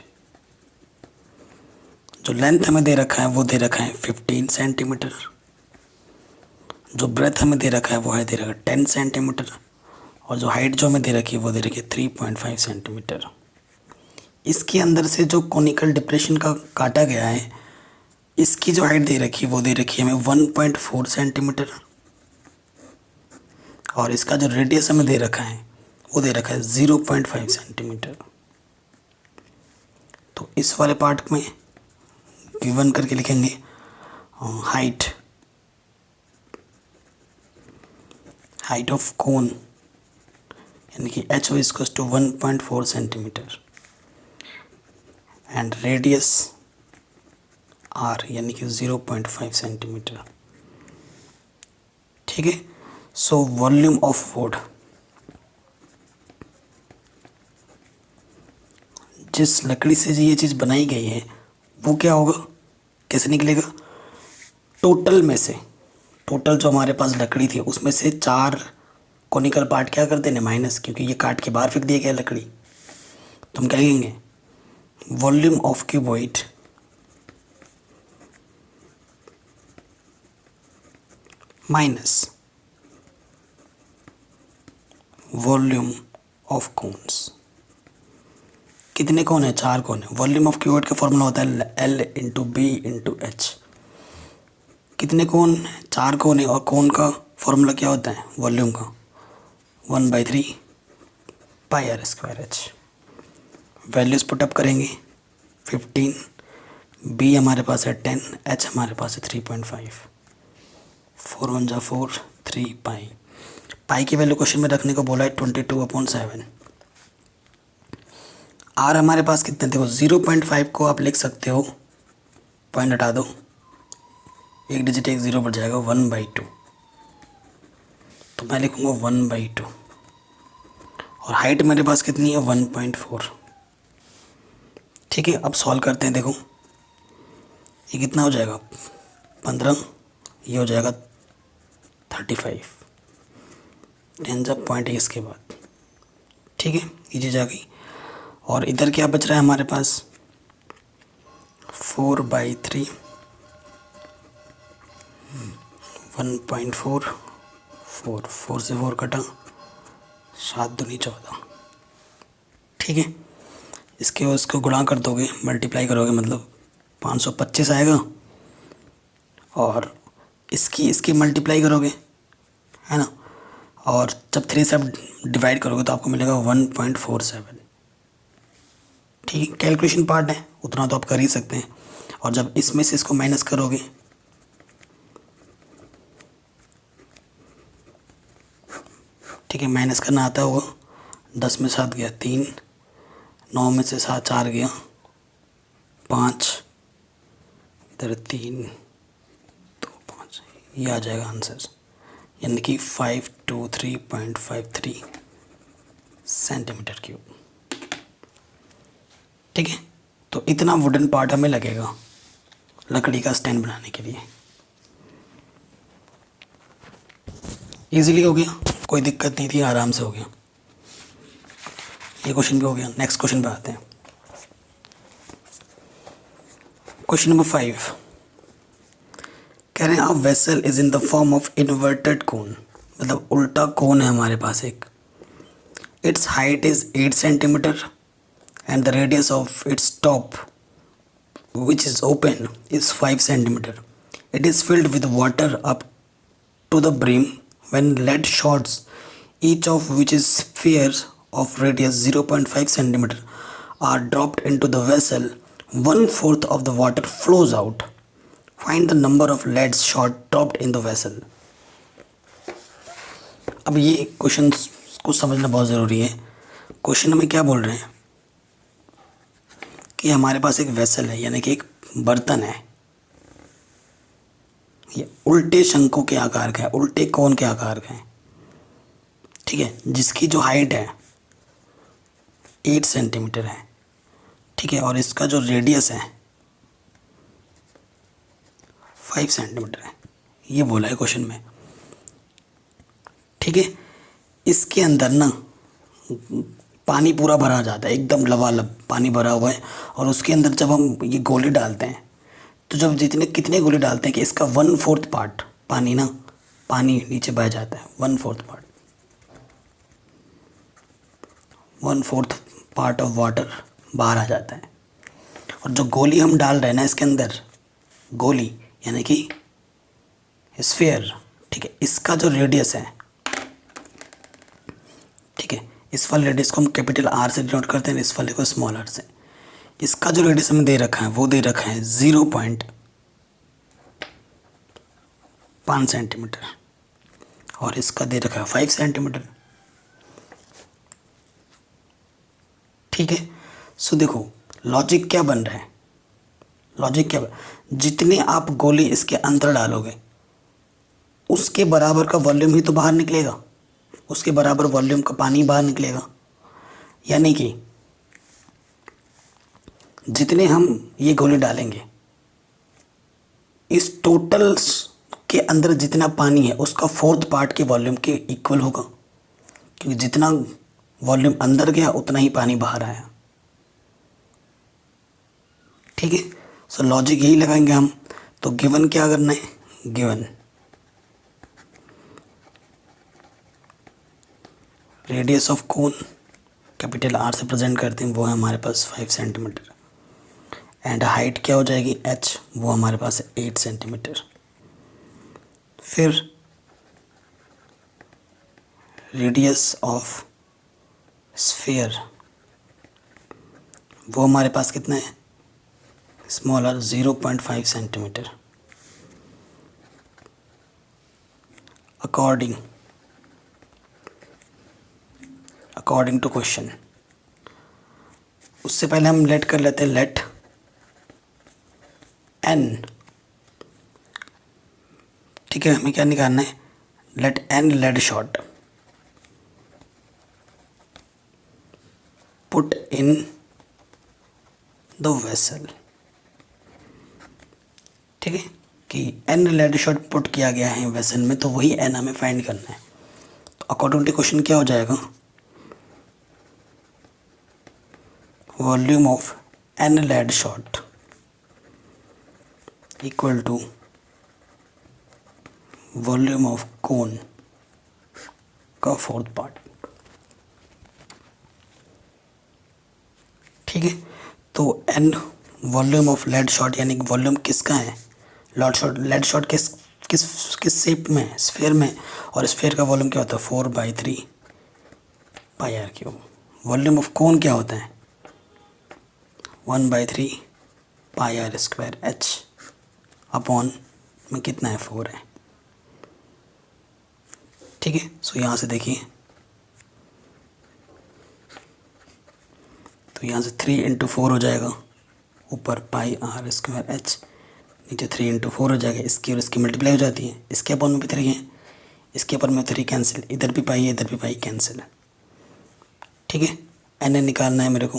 [SPEAKER 1] जो लेंथ हमें दे रखा है वो दे रखा है 15 सेंटीमीटर। जो ब्रेथ हमें दे रखा है वो है दे रखा है 10 सेंटीमीटर। और जो हाइट जो हमें दे रखी है वो दे रखी है 3.5 सेंटीमीटर। इसके अंदर से जो कोनिकल डिप्रेशन का काटा गया है, इसकी जो हाइट दे रखी है वो दे रखी है हमें 1.4 सेंटीमीटर। और इसका जो रेडियस हमें दे रखा है वो दे रखा है 0.5 सेंटीमीटर। तो इस वाले पार्ट में गिवन करके लिखेंगे हाइट ऑफ कोन यानी कि H O is to 1.4 centimetre and radius R यानी कि 0.5 सेंटीमीटर, ठीक है। सो वॉल्यूम ऑफ वुड, जिस लकड़ी से ये चीज़ बनाई गई है वो क्या होगा, कैसे निकलेगा? टोटल में से, टोटल जो हमारे पास लकड़ी थी उसमें से 4 कोनिकल पार्ट क्या कर देने माइनस, क्योंकि ये काट के बाहर फेंक दिया गया लकड़ी। तो हम क्या लिखेंगे, volume of cuboid minus volume of cones. कितने कोन है? 4 कोन है। वॉल्यूम ऑफ क्यूबॉइड का फॉर्मूला होता है L into B into H. कितने कोन? 4 कोन है। और कोन का फॉर्मूला क्या होता है वॉल्यूम का? 1/3 pi r square h. Values put up करेंगे 15, बी हमारे पास है 10, एच हमारे पास है 3.5। 4 1 जा 4, 3 पाई। पाई की वैल्यू क्वेश्चन में रखने को बोला है 22/7। आर हमारे पास कितने? देखो 0.5 को आप लिख सकते हो, पॉइंट हटा दो, एक डिजिट एक 0 बढ़ जाएगा, 1/2। तो मैं लिखूँगा 1/2। और हाइट मेरे पास कितनी है? 1.4, ठीक है। अब सॉल्व करते हैं। देखो ये कितना हो जाएगा? 15, ये हो जाएगा 35, 10 जब पॉइंट है इसके बाद, ठीक है। ये चीज़ आ गई। और इधर क्या बच रहा है हमारे पास? 4/3, 1.4, 4 से 4 कटा, 7 दूनी 14, ठीक है। इसके उसको गुणा कर दोगे, मल्टीप्लाई करोगे, मतलब 525 आएगा। और इसकी मल्टीप्लाई करोगे, है ना। और जब 3 से आप डिवाइड करोगे तो आपको मिलेगा 1.47, ठीक है। कैलकुलेशन पार्ट है, उतना तो आप कर ही सकते हैं। और जब इसमें से इसको माइनस करोगे, ठीक है, माइनस करना आता होगा। 10 में 7 गया 3, 9 में से 7 4 गया 5, इधर 3 2 5, ये आ जाएगा आंसर, यानी कि 523.53 सेंटीमीटर क्यूब, ठीक है। तो इतना वुडन पार्ट हमें लगेगा लकड़ी का स्टैंड बनाने के लिए। इजीली हो गया, कोई दिक्कत नहीं थी, आराम से हो गया। ये क्वेश्चन भी हो गया। नेक्स्ट क्वेश्चन पे आते हैं। क्वेश्चन नंबर 5 कह रहे हैं a vessel is in the form of inverted कोन। मतलब उल्टा कोन है हमारे पास एक। It's height is 8 centimetre and the radius of its top which is open is 5 centimeter. It is filled with water up to the brim when lead shots, each of which is spheres of radius 0.5 centimeter, are dropped into the vessel. 1/4 of the water flows out. Find the number of lead shot dropped in the vessel. अब ये question को समझना बहुत ज़रूरी है। Question में क्या बोल रहे हैं कि हमारे पास एक वेसल है, यानी कि एक बर्तन है, ये उल्टे शंकु के आकार का है, उल्टे कोन के आकार का है, ठीक है, जिसकी जो हाइट है 8 सेंटीमीटर है, ठीक है, और इसका जो रेडियस है 5 सेंटीमीटर है, ये बोला है क्वेश्चन में, ठीक है। इसके अंदर ना पानी पूरा भरा जाता है, एकदम लबालब पानी भरा हुआ है, और उसके अंदर जब हम ये गोली डालते हैं तो जब कितने गोली डालते हैं कि इसका 1/4 पार्ट पानी नीचे बह जाता है, 1/4 पार्ट ऑफ वाटर बाहर आ जाता है। और जो गोली हम डाल रहे हैं ना इसके अंदर, गोली यानी कि स्फीयर, ठीक है, इसका जो रेडियस है, ठीक है, इस वाले रेडियस को हम कैपिटल आर से डिनोट करते हैं, इस वाले को स्मॉल आर से। इसका जो रेडियस हमें दे रखा है वो दे रखा है 0.5 सेंटीमीटर, और इसका दे रखा है 5 सेंटीमीटर, ठीक है। सो देखो लॉजिक क्या बन रहा है, जितने आप गोली इसके अंदर डालोगे उसके बराबर का वॉल्यूम ही तो बाहर निकलेगा, उसके बराबर वॉल्यूम का पानी बाहर निकलेगा। यानी कि जितने हम ये गोली डालेंगे इस टोटल के अंदर जितना पानी है उसका 4th पार्ट के वॉल्यूम के इक्वल होगा, क्योंकि जितना वॉल्यूम अंदर गया उतना ही पानी बाहर आया, ठीक है। सो लॉजिक यही लगाएंगे हम। तो गिवन क्या करना है, given radius of cone capital R से प्रेजेंट करते हैं, वो है हमारे पास 5 सेंटीमीटर, एंड हाइट क्या हो जाएगी h, वो हमारे पास है 8 सेंटीमीटर। फिर रेडियस ऑफ स्फीयर वो हमारे पास कितना है, small R 0.5 centimetre. According to question, उससे पहले हम लेट कर लेते हैं, लेट n, ठीक है, हमें क्या निकालना है, let n lead shot put in the vessel, ठीक है, कि n लेड शॉट पुट किया गया है वेसल में, तो वही n हमें फाइंड करना है। तो अकॉर्डिंग टू क्वेश्चन क्या हो जाएगा, volume of n lead shot equal to volume of cone का 4th पार्ट, ठीक है। तो n volume of lead shot, यानी कि वॉल्यूम किसका है, लेड शॉट किस शेप में है, स्फीयर में, और स्फीयर का वॉल्यूम क्या होता है 4/3 pi r cube. Volume of cone क्या होता है 1/3 pi r square h upon में कितना है 4 है, ठीक है। सो यहाँ से देखिए, तो यहाँ से 3 × 4 हो जाएगा, ऊपर पाई आर स्क्वायर h, नीचे 3 × 4 हो जाएगा, इसकी और इसकी मल्टीप्लाई हो जाती है, इसके अपॉन में भी 3 है, इसके ऊपर में 3 कैंसिल, इधर भी पाई है इधर भी पाई कैंसिल है, ठीक है। n निकालना है मेरे को,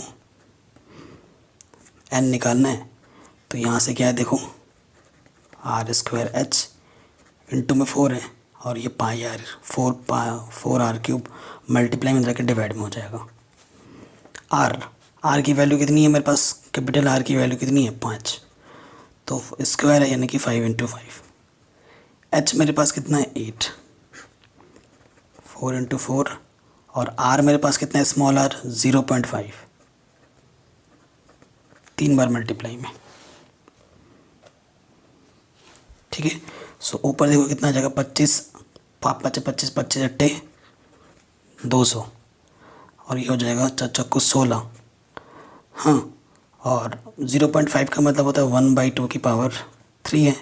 [SPEAKER 1] n निकालना है, तो यहाँ से क्या है देखो, आर स्क्वायर h इंटू में 4 है, और ये पाई आर 4 आर क्यूब मल्टीप्लाई में रख के डिवाइड में हो जाएगा। आर की वैल्यू कितनी है मेरे पास, कैपिटल आर की वैल्यू कितनी है 5, तो स्क्वायर है यानी कि 5 × 5। h मेरे पास कितना है 8, 4 × 4 और आर मेरे पास कितना है, स्मॉल आर 0.5, 3 बार मल्टीप्लाई में। ठीक है, सो ऊपर देखो कितना आ जाएगा, 25 25 25 25 अट्टे 200 और ये हो जाएगा 4 चक्कू 16। हाँ, और 0.5 का मतलब होता है 1/2 की पावर 3 है।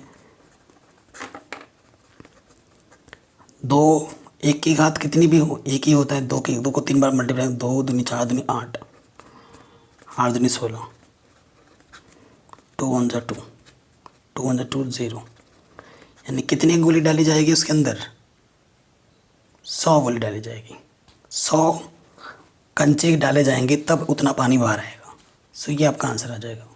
[SPEAKER 1] 2 1 की घात कितनी भी हो एक ही होता है, 2 को 3 बार मल्टीप्लाई, 2 दूनी 4 दूनी 8, 8 दूनी 16, 2 1 जा 2, 2 1 जा 2 0, यानी कितनी गोली डाली जाएगी उसके अंदर, 100 गोली डाली जाएगी। 100 कंचे डाले जाएंगे तब उतना पानी बाहर आएगा। सो ये आपका आंसर आ जाएगा।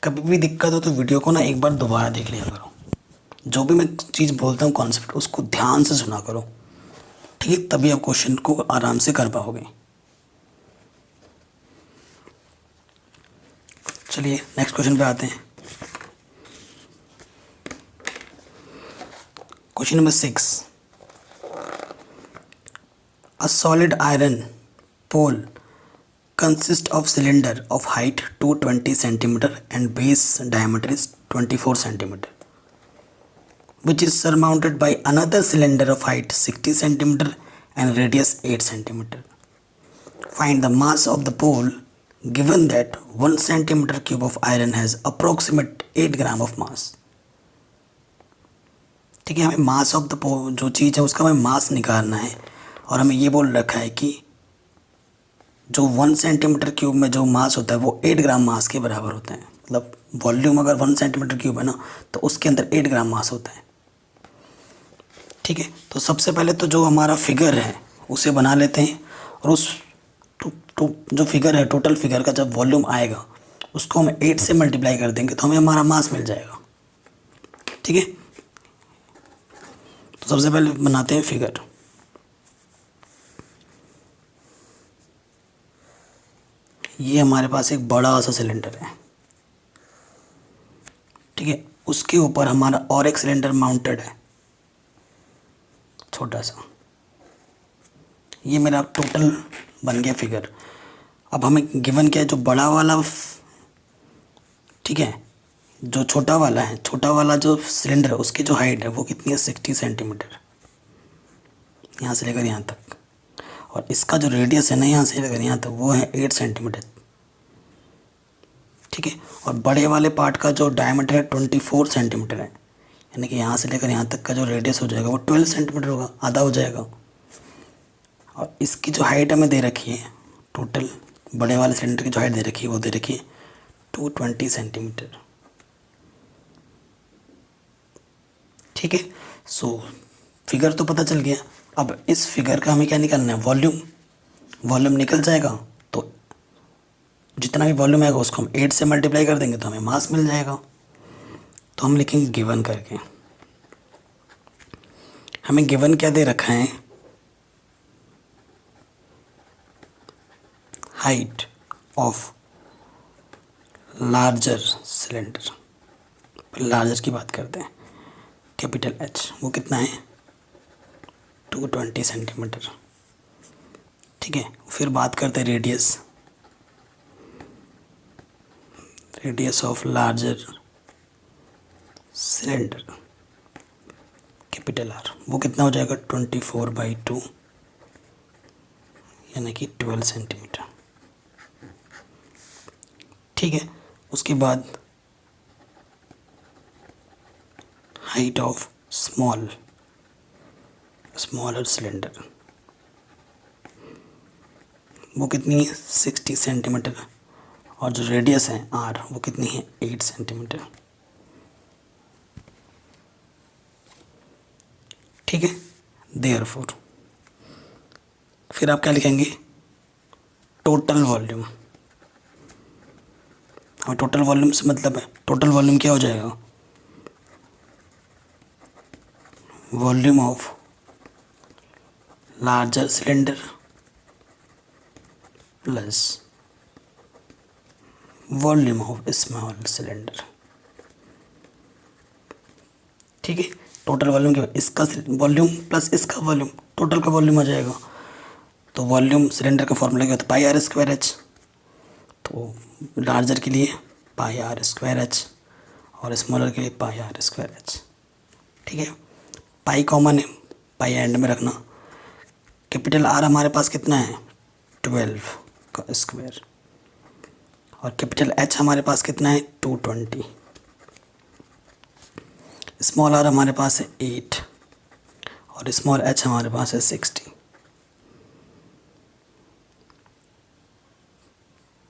[SPEAKER 1] कभी भी दिक्कत हो तो वीडियो को ना एक बार दोबारा देख लिया करो, जो भी मैं चीज़ बोलता हूँ कॉन्सेप्ट उसको ध्यान से सुना करो, ठीक है, तभी आप क्वेश्चन को आराम से कर पाओगे। चलिए नेक्स्ट क्वेश्चन पे आते हैं। Question number 6, a solid iron pole consists of cylinder of height 220 centimeter and base diameter is 24 centimeter, which is surmounted by another cylinder of height 60 centimeter and radius 8 centimeter. Find the mass of the pole given that 1 centimeter cube of iron has approximate 8 gram of mass. ठीक है, हमें mass of the पोल जो चीज़ है उसका हमें मास निकालना है और हमें ये बोल रखा है कि जो 1 सेंटीमीटर क्यूब में जो मास होता है वो 8 ग्राम मास के बराबर होता है। मतलब वॉल्यूम अगर 1 सेंटीमीटर क्यूब है ना तो उसके अंदर 8 ग्राम मास होता है। ठीक है, तो सबसे पहले तो जो हमारा फिगर है उसे बना लेते हैं और उस जो फिगर है टोटल फिगर का जब वॉल्यूम आएगा उसको हम 8 से मल्टीप्लाई कर देंगे तो हमें हमारा मास मिल जाएगा। ठीक है, तो सबसे पहले बनाते हैं फिगर। ये हमारे पास एक बड़ा सा सिलेंडर है, ठीक है, उसके ऊपर हमारा और एक सिलेंडर माउंटेड है छोटा सा। ये मेरा टोटल बन गया फिगर। अब हमें गिवन क्या है, जो बड़ा वाला, ठीक है, जो छोटा वाला है, छोटा वाला जो सिलेंडर है उसकी जो हाइट है वो कितनी है, 60 सेंटीमीटर, यहाँ से लेकर यहाँ तक, और इसका जो रेडियस है ना यहाँ से लेकर यहाँ तक वो है 8 सेंटीमीटर। ठीक है, और बड़े वाले पार्ट का जो डायमीटर है 24 सेंटीमीटर है, यानी कि यहाँ से लेकर यहाँ तक का जो रेडियस हो जाएगा वो 12 सेंटीमीटर होगा, आधा हो जाएगा। और इसकी जो हाइट हमें दे रखी है, टोटल बड़े वाले सिलेंडर की जो हाइट दे रखी है वो दे रखी है 220 सेंटीमीटर। ठीक है, सो फिगर तो पता चल गया। अब इस फिगर का हमें क्या निकालना है, वॉल्यूम। वॉल्यूम निकल जाएगा तो जितना भी वॉल्यूम आएगा उसको हम 8 से मल्टीप्लाई कर देंगे तो हमें मास मिल जाएगा। तो हम लिखेंगे गिवन करके। हमें गिवन क्या दे रखा है, height of larger cylinder. Larger की बात करते हैं, कैपिटल एच, वो कितना है 220 सेंटीमीटर। ठीक है, फिर बात करते हैं radius. Radius of larger cylinder capital R, वो कितना हो जाएगा 24/2 यानी कि 12 सेंटीमीटर। ठीक है, उसके बाद हाइट ऑफ स्मॉलर सिलेंडर, वो कितनी है 60 सेंटीमीटर, और जो रेडियस है आर वो कितनी है 8 सेंटीमीटर। ठीक है, देयरफॉर फिर आप क्या लिखेंगे, टोटल वॉल्यूम। और टोटल वॉल्यूम से मतलब है, टोटल वॉल्यूम क्या हो जाएगा, volume of larger cylinder plus volume of small cylinder. ठीक है, टोटल वॉल्यूम क्या, इसका वॉल्यूम प्लस इसका वॉल्यूम, टोटल का वॉल्यूम आ जाएगा। तो वॉल्यूम सिलेंडर का फॉर्मूला क्या होता है, पाई आर स्क्वायर एच। तो लार्जर के लिए पाई आर स्क्वायर एच और स्मॉलर के लिए पाई आर स्क्वायर एच। ठीक है, पाई कॉमन है, पाई एंड में रखना। कैपिटल आर हमारे पास कितना है 12 का स्क्वायर और कैपिटल एच हमारे पास कितना है 220। स्मॉल आर हमारे पास है 8 और स्मॉल एच हमारे पास है 60।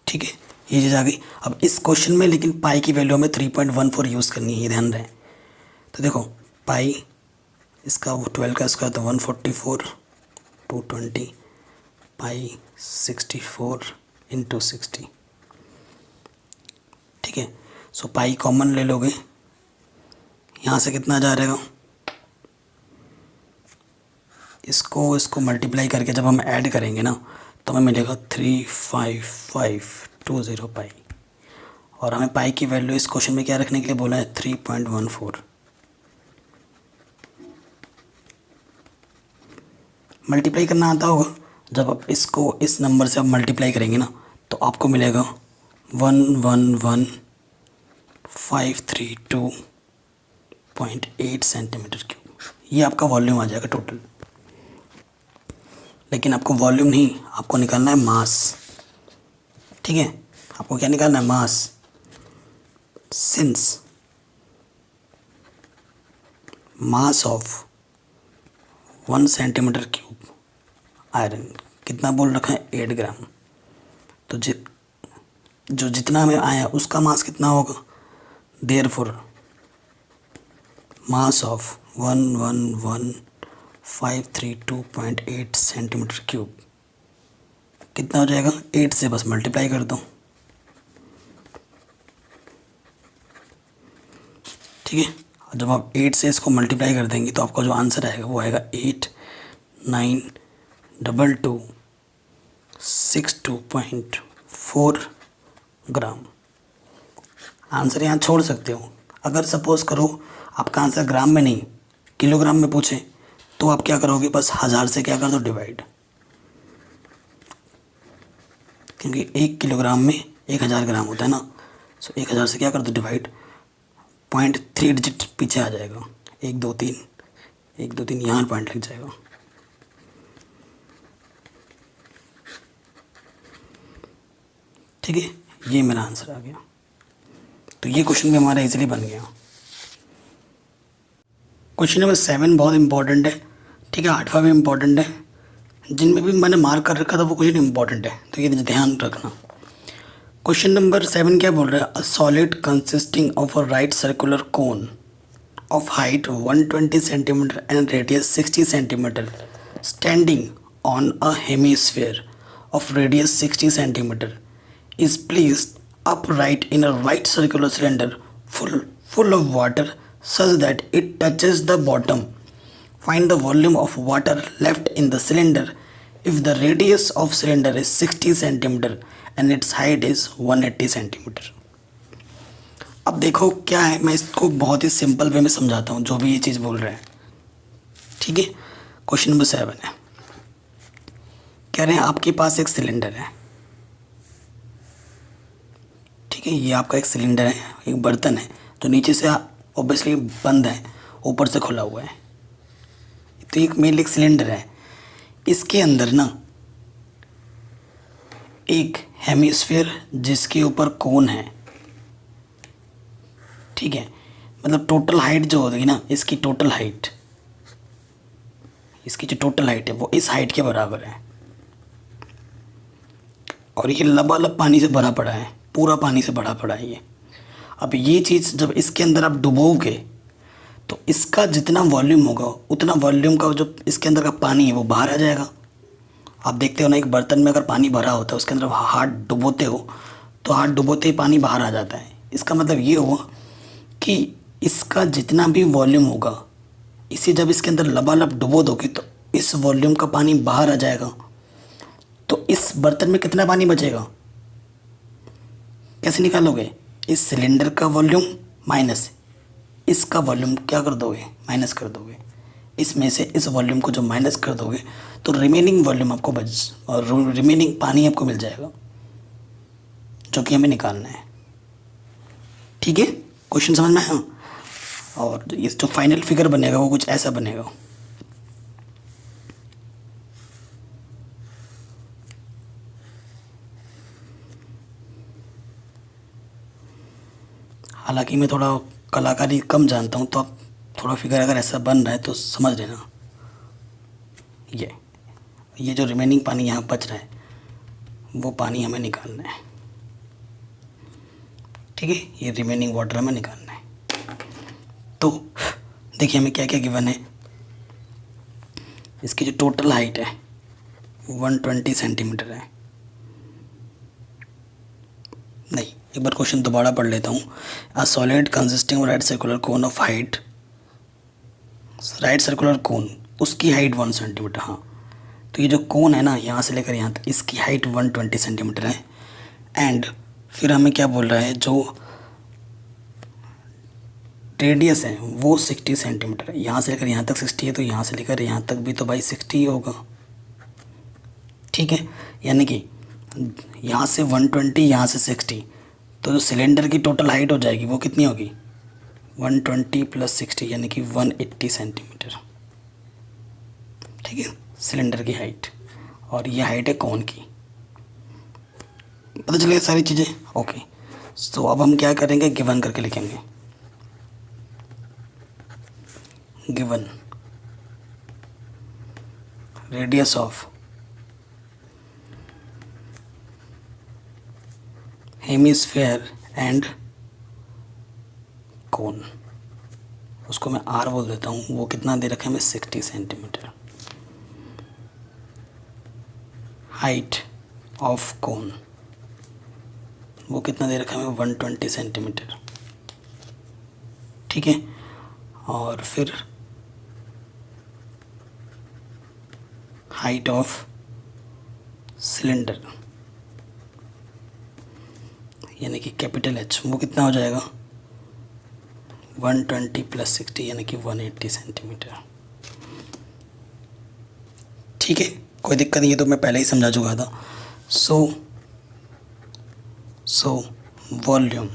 [SPEAKER 1] ठीक है, ये चीज़ आ गई। अब इस क्वेश्चन में लेकिन पाई की वैल्यू हमें 3.14 यूज़ करनी है, ध्यान रहे। तो देखो पाई इसका 12 का स्क्वायर तो 144, 220 पाई 64 इंटू 60। ठीक है, सो पाई कॉमन ले लोगे, यहाँ से कितना जा रहेगा, इसको मल्टीप्लाई करके जब हम ऐड करेंगे ना तो हमें मिलेगा 35520 पाई। और हमें पाई की वैल्यू इस क्वेश्चन में क्या रखने के लिए बोला है 3.14। मल्टीप्लाई करना आता होगा, जब आप इसको इस नंबर से आप मल्टीप्लाई करेंगे ना तो आपको मिलेगा 111,532.8 सेंटीमीटर क्यूब। ये आपका वॉल्यूम आ जाएगा टोटल। लेकिन आपको वॉल्यूम नहीं, आपको निकालना है मास। ठीक है, आपको क्या निकालना है, mass. Since mass of 1 centimetre cube iron कितना बोल रखा है 8 ग्राम। तो जो जितना हमें आया उसका मास कितना होगा, therefore mass of 111,532.8 centimetre cube कितना हो जाएगा, 8 से बस मल्टीप्लाई कर दो। ठीक है, जब आप 8 से इसको मल्टीप्लाई कर देंगे तो आपका जो आंसर आएगा वो आएगा 892262.4 ग्राम। आंसर यहाँ छोड़ सकते हो। अगर सपोज़ करो आपका आंसर ग्राम में नहीं किलोग्राम में पूछे तो आप क्या करोगे, बस 1000 से क्या कर दो डिवाइड, क्योंकि 1 किलोग्राम में 1000 ग्राम होता है ना। सो 1000 से क्या कर दो डिवाइड, 0.3 डिजिट पीछे आ जाएगा, 1 2 3 1 2 3 यहाँ पॉइंट लग जाएगा। ठीक है, ये मेरा आंसर आ गया। तो ये क्वेश्चन भी हमारा इजीली बन गया। क्वेश्चन नंबर 7 बहुत इंपॉर्टेंट है। ठीक है, 8वां भी इम्पॉर्टेंट है। जिनमें भी मैंने मार्क कर रखा था वो क्वेश्चन इंपॉर्टेंट है, तो ये ध्यान रखना। क्वेश्चन नंबर 7 क्या बोल रहा है, a solid consisting of a right circular cone of height 120 centimetre and radius 60 centimetre standing on a hemisphere of radius 60 centimetre is placed upright in a right circular cylinder full of water such that it touches the bottom. Find the volume of water left in the cylinder if the radius of cylinder is 60 centimeter and its height is 180 centimeter. अब देखो क्या है, मैं इसको बहुत ही simple way में समझाता हूँ जो भी ये चीज़ बोल रहे हैं। ठीक है, क्वेश्चन नंबर 7 है, कह रहे हैं आपके पास एक सिलेंडर है। ठीक है, ये आपका एक सिलेंडर है, एक बर्तन है जो नीचे से ऑब्वियसली बंद है, ऊपर से खुला हुआ है। तो एक मेन एक सिलेंडर है, इसके अंदर ना एक हेमिस्फीयर जिसके ऊपर कोन है। ठीक है, मतलब टोटल हाइट जो होगी ना, इसकी टोटल हाइट, इसकी जो टोटल हाइट है वो इस हाइट के बराबर है। और ये लबालब पानी से भरा पड़ा है, पूरा पानी से भरा पड़ा है ये। अब ये चीज़ जब इसके अंदर आप डुबोगे तो इसका जितना वॉल्यूम होगा उतना वॉल्यूम का जो इसके अंदर का पानी है वो बाहर आ जाएगा। आप देखते हो ना, एक बर्तन में अगर पानी भरा होता है उसके अंदर हाथ डुबोते हो तो हाथ डुबोते ही पानी बाहर आ जाता है। इसका मतलब ये हुआ कि इसका जितना भी वॉल्यूम होगा, इसे जब इसके अंदर लबालब डुबो दोगे तो इस वॉल्यूम का पानी बाहर आ जाएगा। तो इस बर्तन में कितना पानी बचेगा, कैसे निकालोगे, इस सिलेंडर का वॉल्यूम माइनस इसका वॉल्यूम क्या कर दोगे, माइनस कर दोगे। इसमें से इस वॉल्यूम को जब माइनस कर दोगे तो रिमेनिंग वॉल्यूम आपको बच और रिमेनिंग पानी आपको मिल जाएगा, जो कि हमें निकालना है। ठीक है, क्वेश्चन समझ में आया। और ये जो फाइनल फिगर बनेगा वो कुछ ऐसा बनेगा। हालांकि मैं थोड़ा कलाकारी कम जानता हूँ, तो आप थोड़ा फिगर अगर ऐसा बन रहा है तो समझ लेना। ये जो रिमेनिंग पानी यहाँ बच रहा है वो पानी हमें निकालना है। ठीक है, ये रिमेनिंग वाटर हमें निकालना है। तो देखिए हमें क्या क्या गिवन है। इसकी जो टोटल हाइट है 120 सेंटीमीटर है। नहीं, एक बार क्वेश्चन दोबारा पढ़ लेता हूँ। A solid consisting of right circular cone of height, right circular cone, उसकी हाइट 1 सेंटीमीटर। हाँ, तो ये जो कोन है ना, यहाँ से लेकर यहाँ तक, इसकी हाइट 120 सेंटीमीटर है। एंड फिर हमें क्या बोल रहा है, जो रेडियस है वो 60 सेंटीमीटर है। यहाँ से लेकर यहाँ तक 60 है, तो यहाँ से लेकर यहाँ तक भी तो भाई 60 ही होगा। ठीक है, यानी कि यहाँ से 120, यहाँ से 60, तो जो सिलेंडर की टोटल हाइट हो जाएगी वो कितनी होगी, 120 + 60 यानी कि 180 सेंटीमीटर। ठीक है, सिलेंडर की हाइट, और ये हाइट है कोन की। पता चलेगा सारी चीज़ें। ओके, तो अब हम क्या करेंगे, गिवन करके लिखेंगे। Given radius of hemisphere and कोन, उसको मैं आर बोल देता हूँ, वो कितना दे रखा है हमें, 60 सेंटीमीटर। हाइट ऑफ कोन वो कितना दे रखा है हमें, 120 सेंटीमीटर। ठीक है, और फिर हाइट ऑफ सिलेंडर यानी कि कैपिटल एच, वो कितना हो जाएगा, 120 + 60 यानी कि 180 सेंटीमीटर। ठीक है, कोई दिक्कत नहीं है, तो मैं पहले ही समझा चुका था। So volume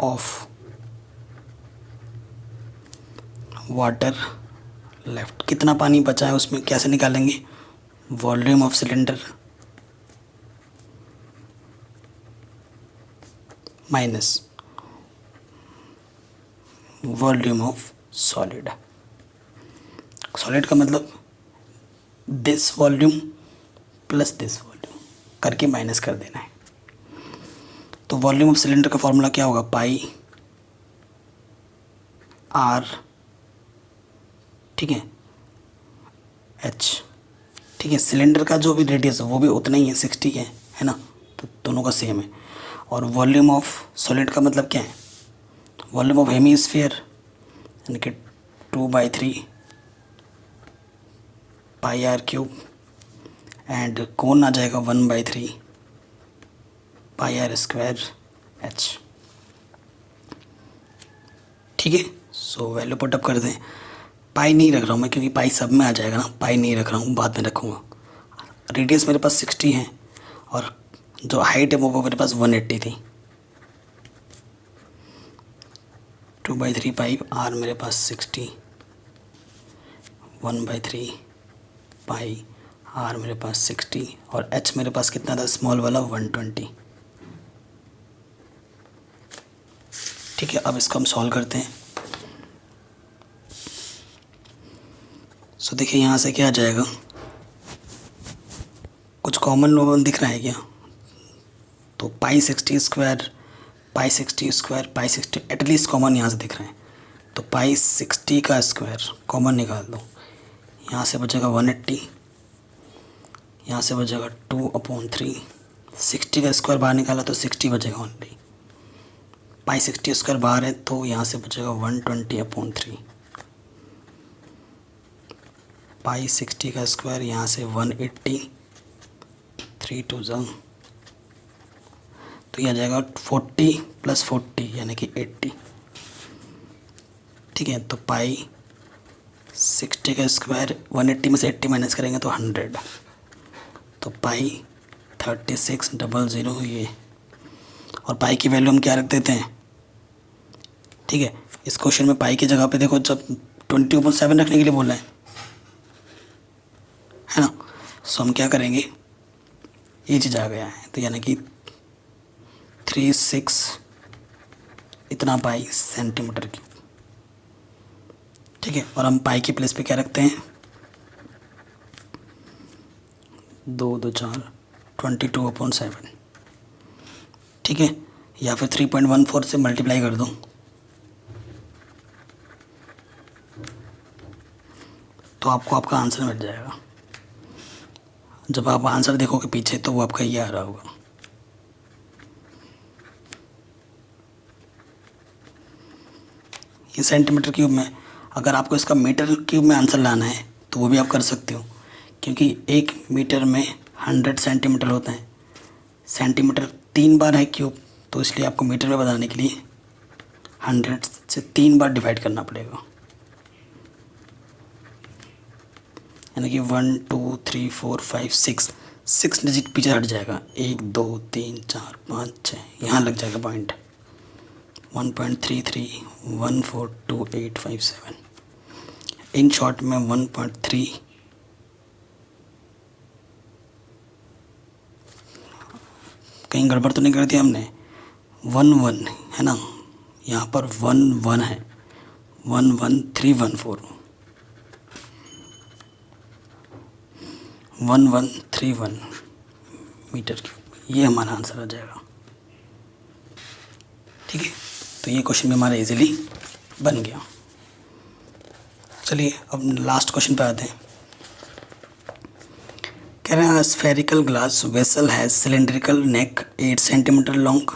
[SPEAKER 1] of water left, कितना पानी बचा है उसमें कैसे निकालेंगे, volume of cylinder minus volume of solid. Solid का मतलब this volume plus this volume करके माइनस कर देना है। तो वॉल्यूम ऑफ सिलेंडर का फॉर्मूला क्या होगा, पाई आर, ठीक है, एच। ठीक है, सिलेंडर का जो भी रेडियस है वो भी उतना ही है, 60 है ना, तो दोनों का सेम है। और वॉल्यूम ऑफ सॉलिड का मतलब क्या है, वॉल्यूम ऑफ हेमिस्फीयर यानी कि 2/3 पाई आर क्यूब, एंड कोन आ जाएगा 1/3 पाई आर स्क्वायर एच। ठीक है, सो वैल्यू पुटअप कर दें। पाई नहीं रख रहा हूँ मैं, क्योंकि पाई सब में आ जाएगा ना, पाई नहीं रख रहा हूँ, बाद में रखूँगा। रेडियस मेरे पास 60 है और जो हाइट है वो मेरे पास 180 थी। 2/3 पाई आर मेरे पास 60, 1/3 पाई आर मेरे पास 60, और एच मेरे पास कितना था, स्मॉल वाला 120। ठीक है, अब इसको हम सॉल्व करते हैं। सो देखिए यहाँ से क्या आ जाएगा, कुछ कॉमन दिख रहा है क्या, तो पाई 60 स्क्वायर, पाई 60 स्क्वायर, पाई 60 एटलीस्ट कॉमन यहाँ से दिख रहे हैं। तो पाई 60 का स्क्वायर कॉमन निकाल दो, यहाँ से बचेगा 180, यहाँ से बचेगा 2/3। 60 का स्क्वायर बाहर निकाला तो 60 बचेगा ओनली। पाई 60 स्क्वायर बाहर है तो यहाँ से बचेगा 120/3। पाई 60 का स्क्वायर यहाँ से 180, 3 2 ज़ा तो ये आ जाएगा 40 + 40 यानी कि 80। ठीक है, तो पाई 60 का स्क्वायर 180 में से 80 माइनस करेंगे तो 100, तो पाई 3600 ये। और पाई की वैल्यू हम क्या रख देते हैं, ठीक है, इस क्वेश्चन में पाई की जगह पे देखो जब 20/7 रखने के लिए बोला है ना, सो हम क्या करेंगे, ये चीज़ आ गया है, तो यानी कि 36 इतना पाई सेंटीमीटर क्यूब। ठीक है, और हम पाई की प्लेस पे क्या रखते हैं, 2 2 4 22/7। ठीक है, या फिर 3.14 से मल्टीप्लाई कर दो, तो आपको आपका आंसर मिल जाएगा। जब आप आंसर देखोगे पीछे तो वो आपका ये आ रहा होगा। ये सेंटीमीटर क्यूब में, अगर आपको इसका मीटर क्यूब में आंसर लाना है तो वो भी आप कर सकते हो, क्योंकि 1 मीटर में 100 सेंटीमीटर होता है। सेंटीमीटर 3 बार है क्यूब, तो इसलिए आपको मीटर में बताने के लिए 100 से 3 बार डिवाइड करना पड़ेगा, यानी कि 1 2 3 4 5 6 डिजिट पीछे हट जाएगा। 1 2 3 4 5 6 यहाँ लग जाएगा पॉइंट। 1.33142857। इन शॉर्ट में 1.3 कहीं गड़बड़ तो नहीं कर दिया हमने, 1 है ना, यहाँ पर 1 है, 11314 1131 मीटर क्यूब, ये हमारा आंसर आ जाएगा। ठीक है, तो ये क्वेश्चन भी हमारा इजीली बन गया। चलिए अब लास्ट क्वेश्चन पे आते हैं। कह रहे हैं spherical glass vessel has cylindrical neck 8 centimetre long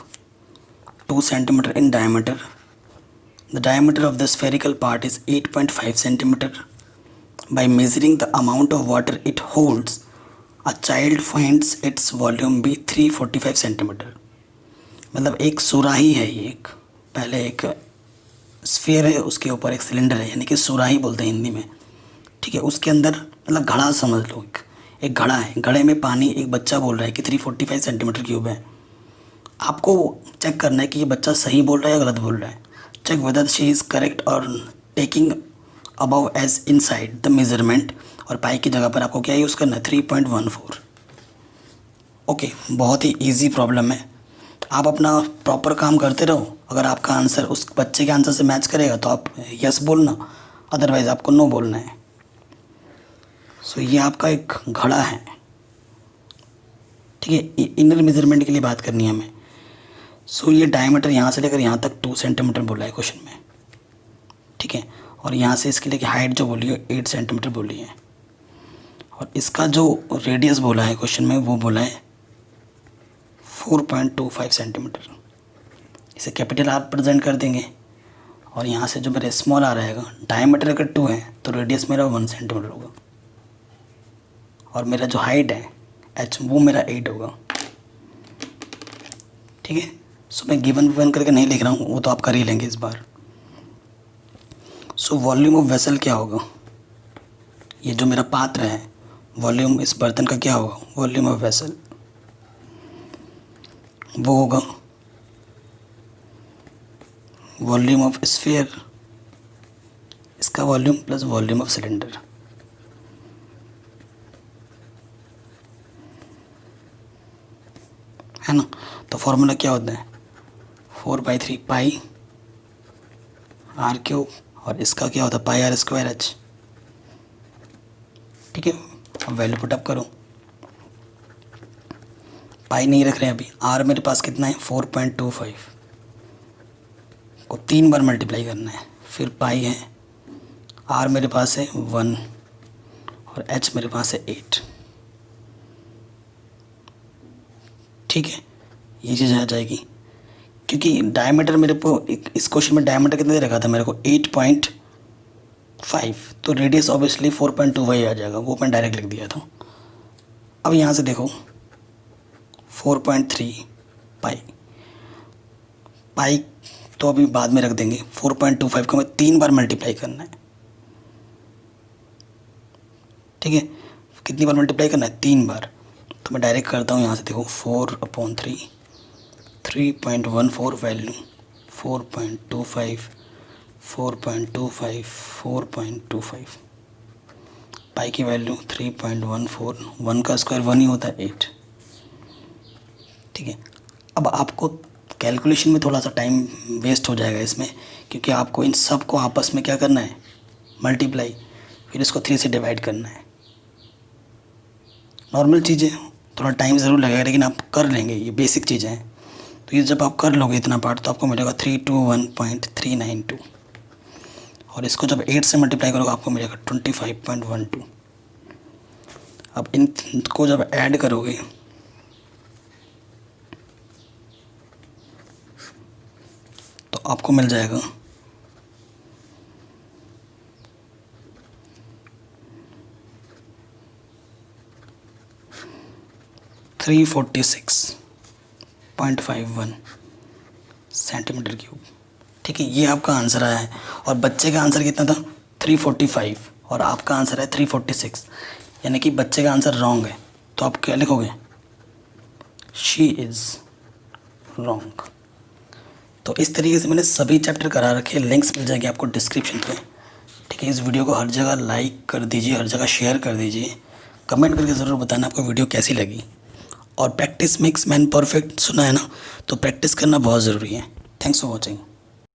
[SPEAKER 1] 2 centimetre in diameter. The diameter of the spherical part is 8.5 centimetre. By measuring the amount of water it holds, a child finds its volume be 345 centimetre. मतलब एक सुराही है ये, एक पहले एक sphere है, उसके ऊपर एक सिलेंडर है, यानी कि सुराही बोलते हैं हिंदी में। ठीक है, उसके अंदर मतलब घड़ा समझ लो, एक घड़ा है, घड़े में पानी। एक बच्चा बोल रहा है कि 345 सेंटीमीटर क्यूब है। आपको चेक करना है कि ये बच्चा सही बोल रहा है या गलत बोल रहा है। Check whether she is correct और taking above edge inside the measurement. और पाई की जगह पर आपको क्या यूज़ करना है, 3.14। ओके, बहुत ही इजी प्रॉब्लम है। आप अपना प्रॉपर काम करते रहो। अगर आपका आंसर उस बच्चे के आंसर से मैच करेगा तो आप यस बोलना, अदरवाइज़ आपको नो बोलना है। सो ये आपका एक घड़ा है। ठीक है, इनर मेजरमेंट के लिए बात करनी है हमें। सो ये डायमीटर यहाँ से लेकर यहाँ तक 2 सेंटीमीटर बोला है क्वेश्चन में। ठीक है, और यहाँ से इसके लिए हाइट जो बोली है 8 सेंटीमीटर बोली है। और इसका जो रेडियस बोला है क्वेश्चन में वो बोला है 4.25 सेंटीमीटर। इसे कैपिटल आर प्रेजेंट कर देंगे। और यहाँ से जो मेरा स्मॉल आ रहेगा, डायमीटर अगर 2 है तो रेडियस मेरा 1 सेंटीमीटर होगा। और मेरा जो हाइट है एच वो मेरा 8 होगा। ठीक है, सो मैं गिवन विवन करके नहीं लिख रहा हूँ, वो तो आप कर ही लेंगे इस बार। सो वॉल्यूम ऑफ वेसल क्या होगा, ये जो मेरा पात्र है, वॉल्यूम इस बर्तन का क्या होगा, वॉल्यूम ऑफ वेसल वो होगा वॉल्यूम ऑफ स्फीयर, इसका volume plus volume of cylinder. है ना, तो फॉर्मूला क्या होता है, 4/3 पाई आर क्यूब, और इसका क्या होता है पाई आर स्क्वायर एच। ठीक है, अब वैल्यू पुटअप करो। पाई नहीं रख रहे हैं अभी, आर मेरे पास कितना है 4.25 को 3 बार मल्टीप्लाई करना है। फिर पाई है, आर मेरे पास है 1 और एच मेरे पास है 8। ठीक है, ये चीज़ आ जाएगी। क्योंकि डायमीटर मेरे को इस क्वेश्चन में डायमीटर कितने दे रखा था मेरे को 8.5, तो रेडियस ऑब्वियसली 4.25 आ जाएगा, वो मैं डायरेक्ट लिख दिया था। अब यहाँ से देखो 4.3 पाई, पाई तो अभी बाद में रख देंगे। 4.25 को हमें 3 बार मल्टीप्लाई करना है, ठीक है। कितनी बार मल्टीप्लाई करना है? 3 बार। तो मैं डायरेक्ट करता हूँ यहाँ से, देखो 4/3, 3.14 वैल्यू, 4.25, 4.25, 4.25, पाई की वैल्यू 3.14, 1 का स्क्वायर 1 ही होता है 8, ठीक है। अब आपको कैलकुलेशन में थोड़ा सा टाइम वेस्ट हो जाएगा इसमें, क्योंकि आपको इन सब को आपस में क्या करना है? मल्टीप्लाई, फिर इसको 3 से डिवाइड करना है। नॉर्मल चीज़ें, थोड़ा टाइम ज़रूर लगेगा, लेकिन आप कर लेंगे, ये बेसिक चीज़ें हैं। तो ये जब आप कर लोगे इतना पार्ट, तो आपको मिलेगा 321.392, और इसको जब 8 से मल्टीप्लाई करोगे आपको मिलेगा 25.12। अब इनको जब ऐड करोगे तो आपको मिल जाएगा 346.51 सेंटीमीटर क्यूब, ठीक है। ये आपका आंसर आया है। और बच्चे का आंसर कितना था? 345, और आपका आंसर है 346, यानी कि बच्चे का आंसर रॉन्ग है। तो आप क्या लिखोगे? She is wrong. तो इस तरीके से मैंने सभी चैप्टर करा रखे, लिंक्स मिल जाएंगे आपको डिस्क्रिप्शन पे, ठीक है। इस वीडियो को हर जगह लाइक कर दीजिए, हर जगह शेयर कर दीजिए, कमेंट करके ज़रूर बताना आपको वीडियो कैसी लगी। और प्रैक्टिस मेक्स मैन परफेक्ट सुना है ना, तो प्रैक्टिस करना बहुत ज़रूरी है। Thanks for watching.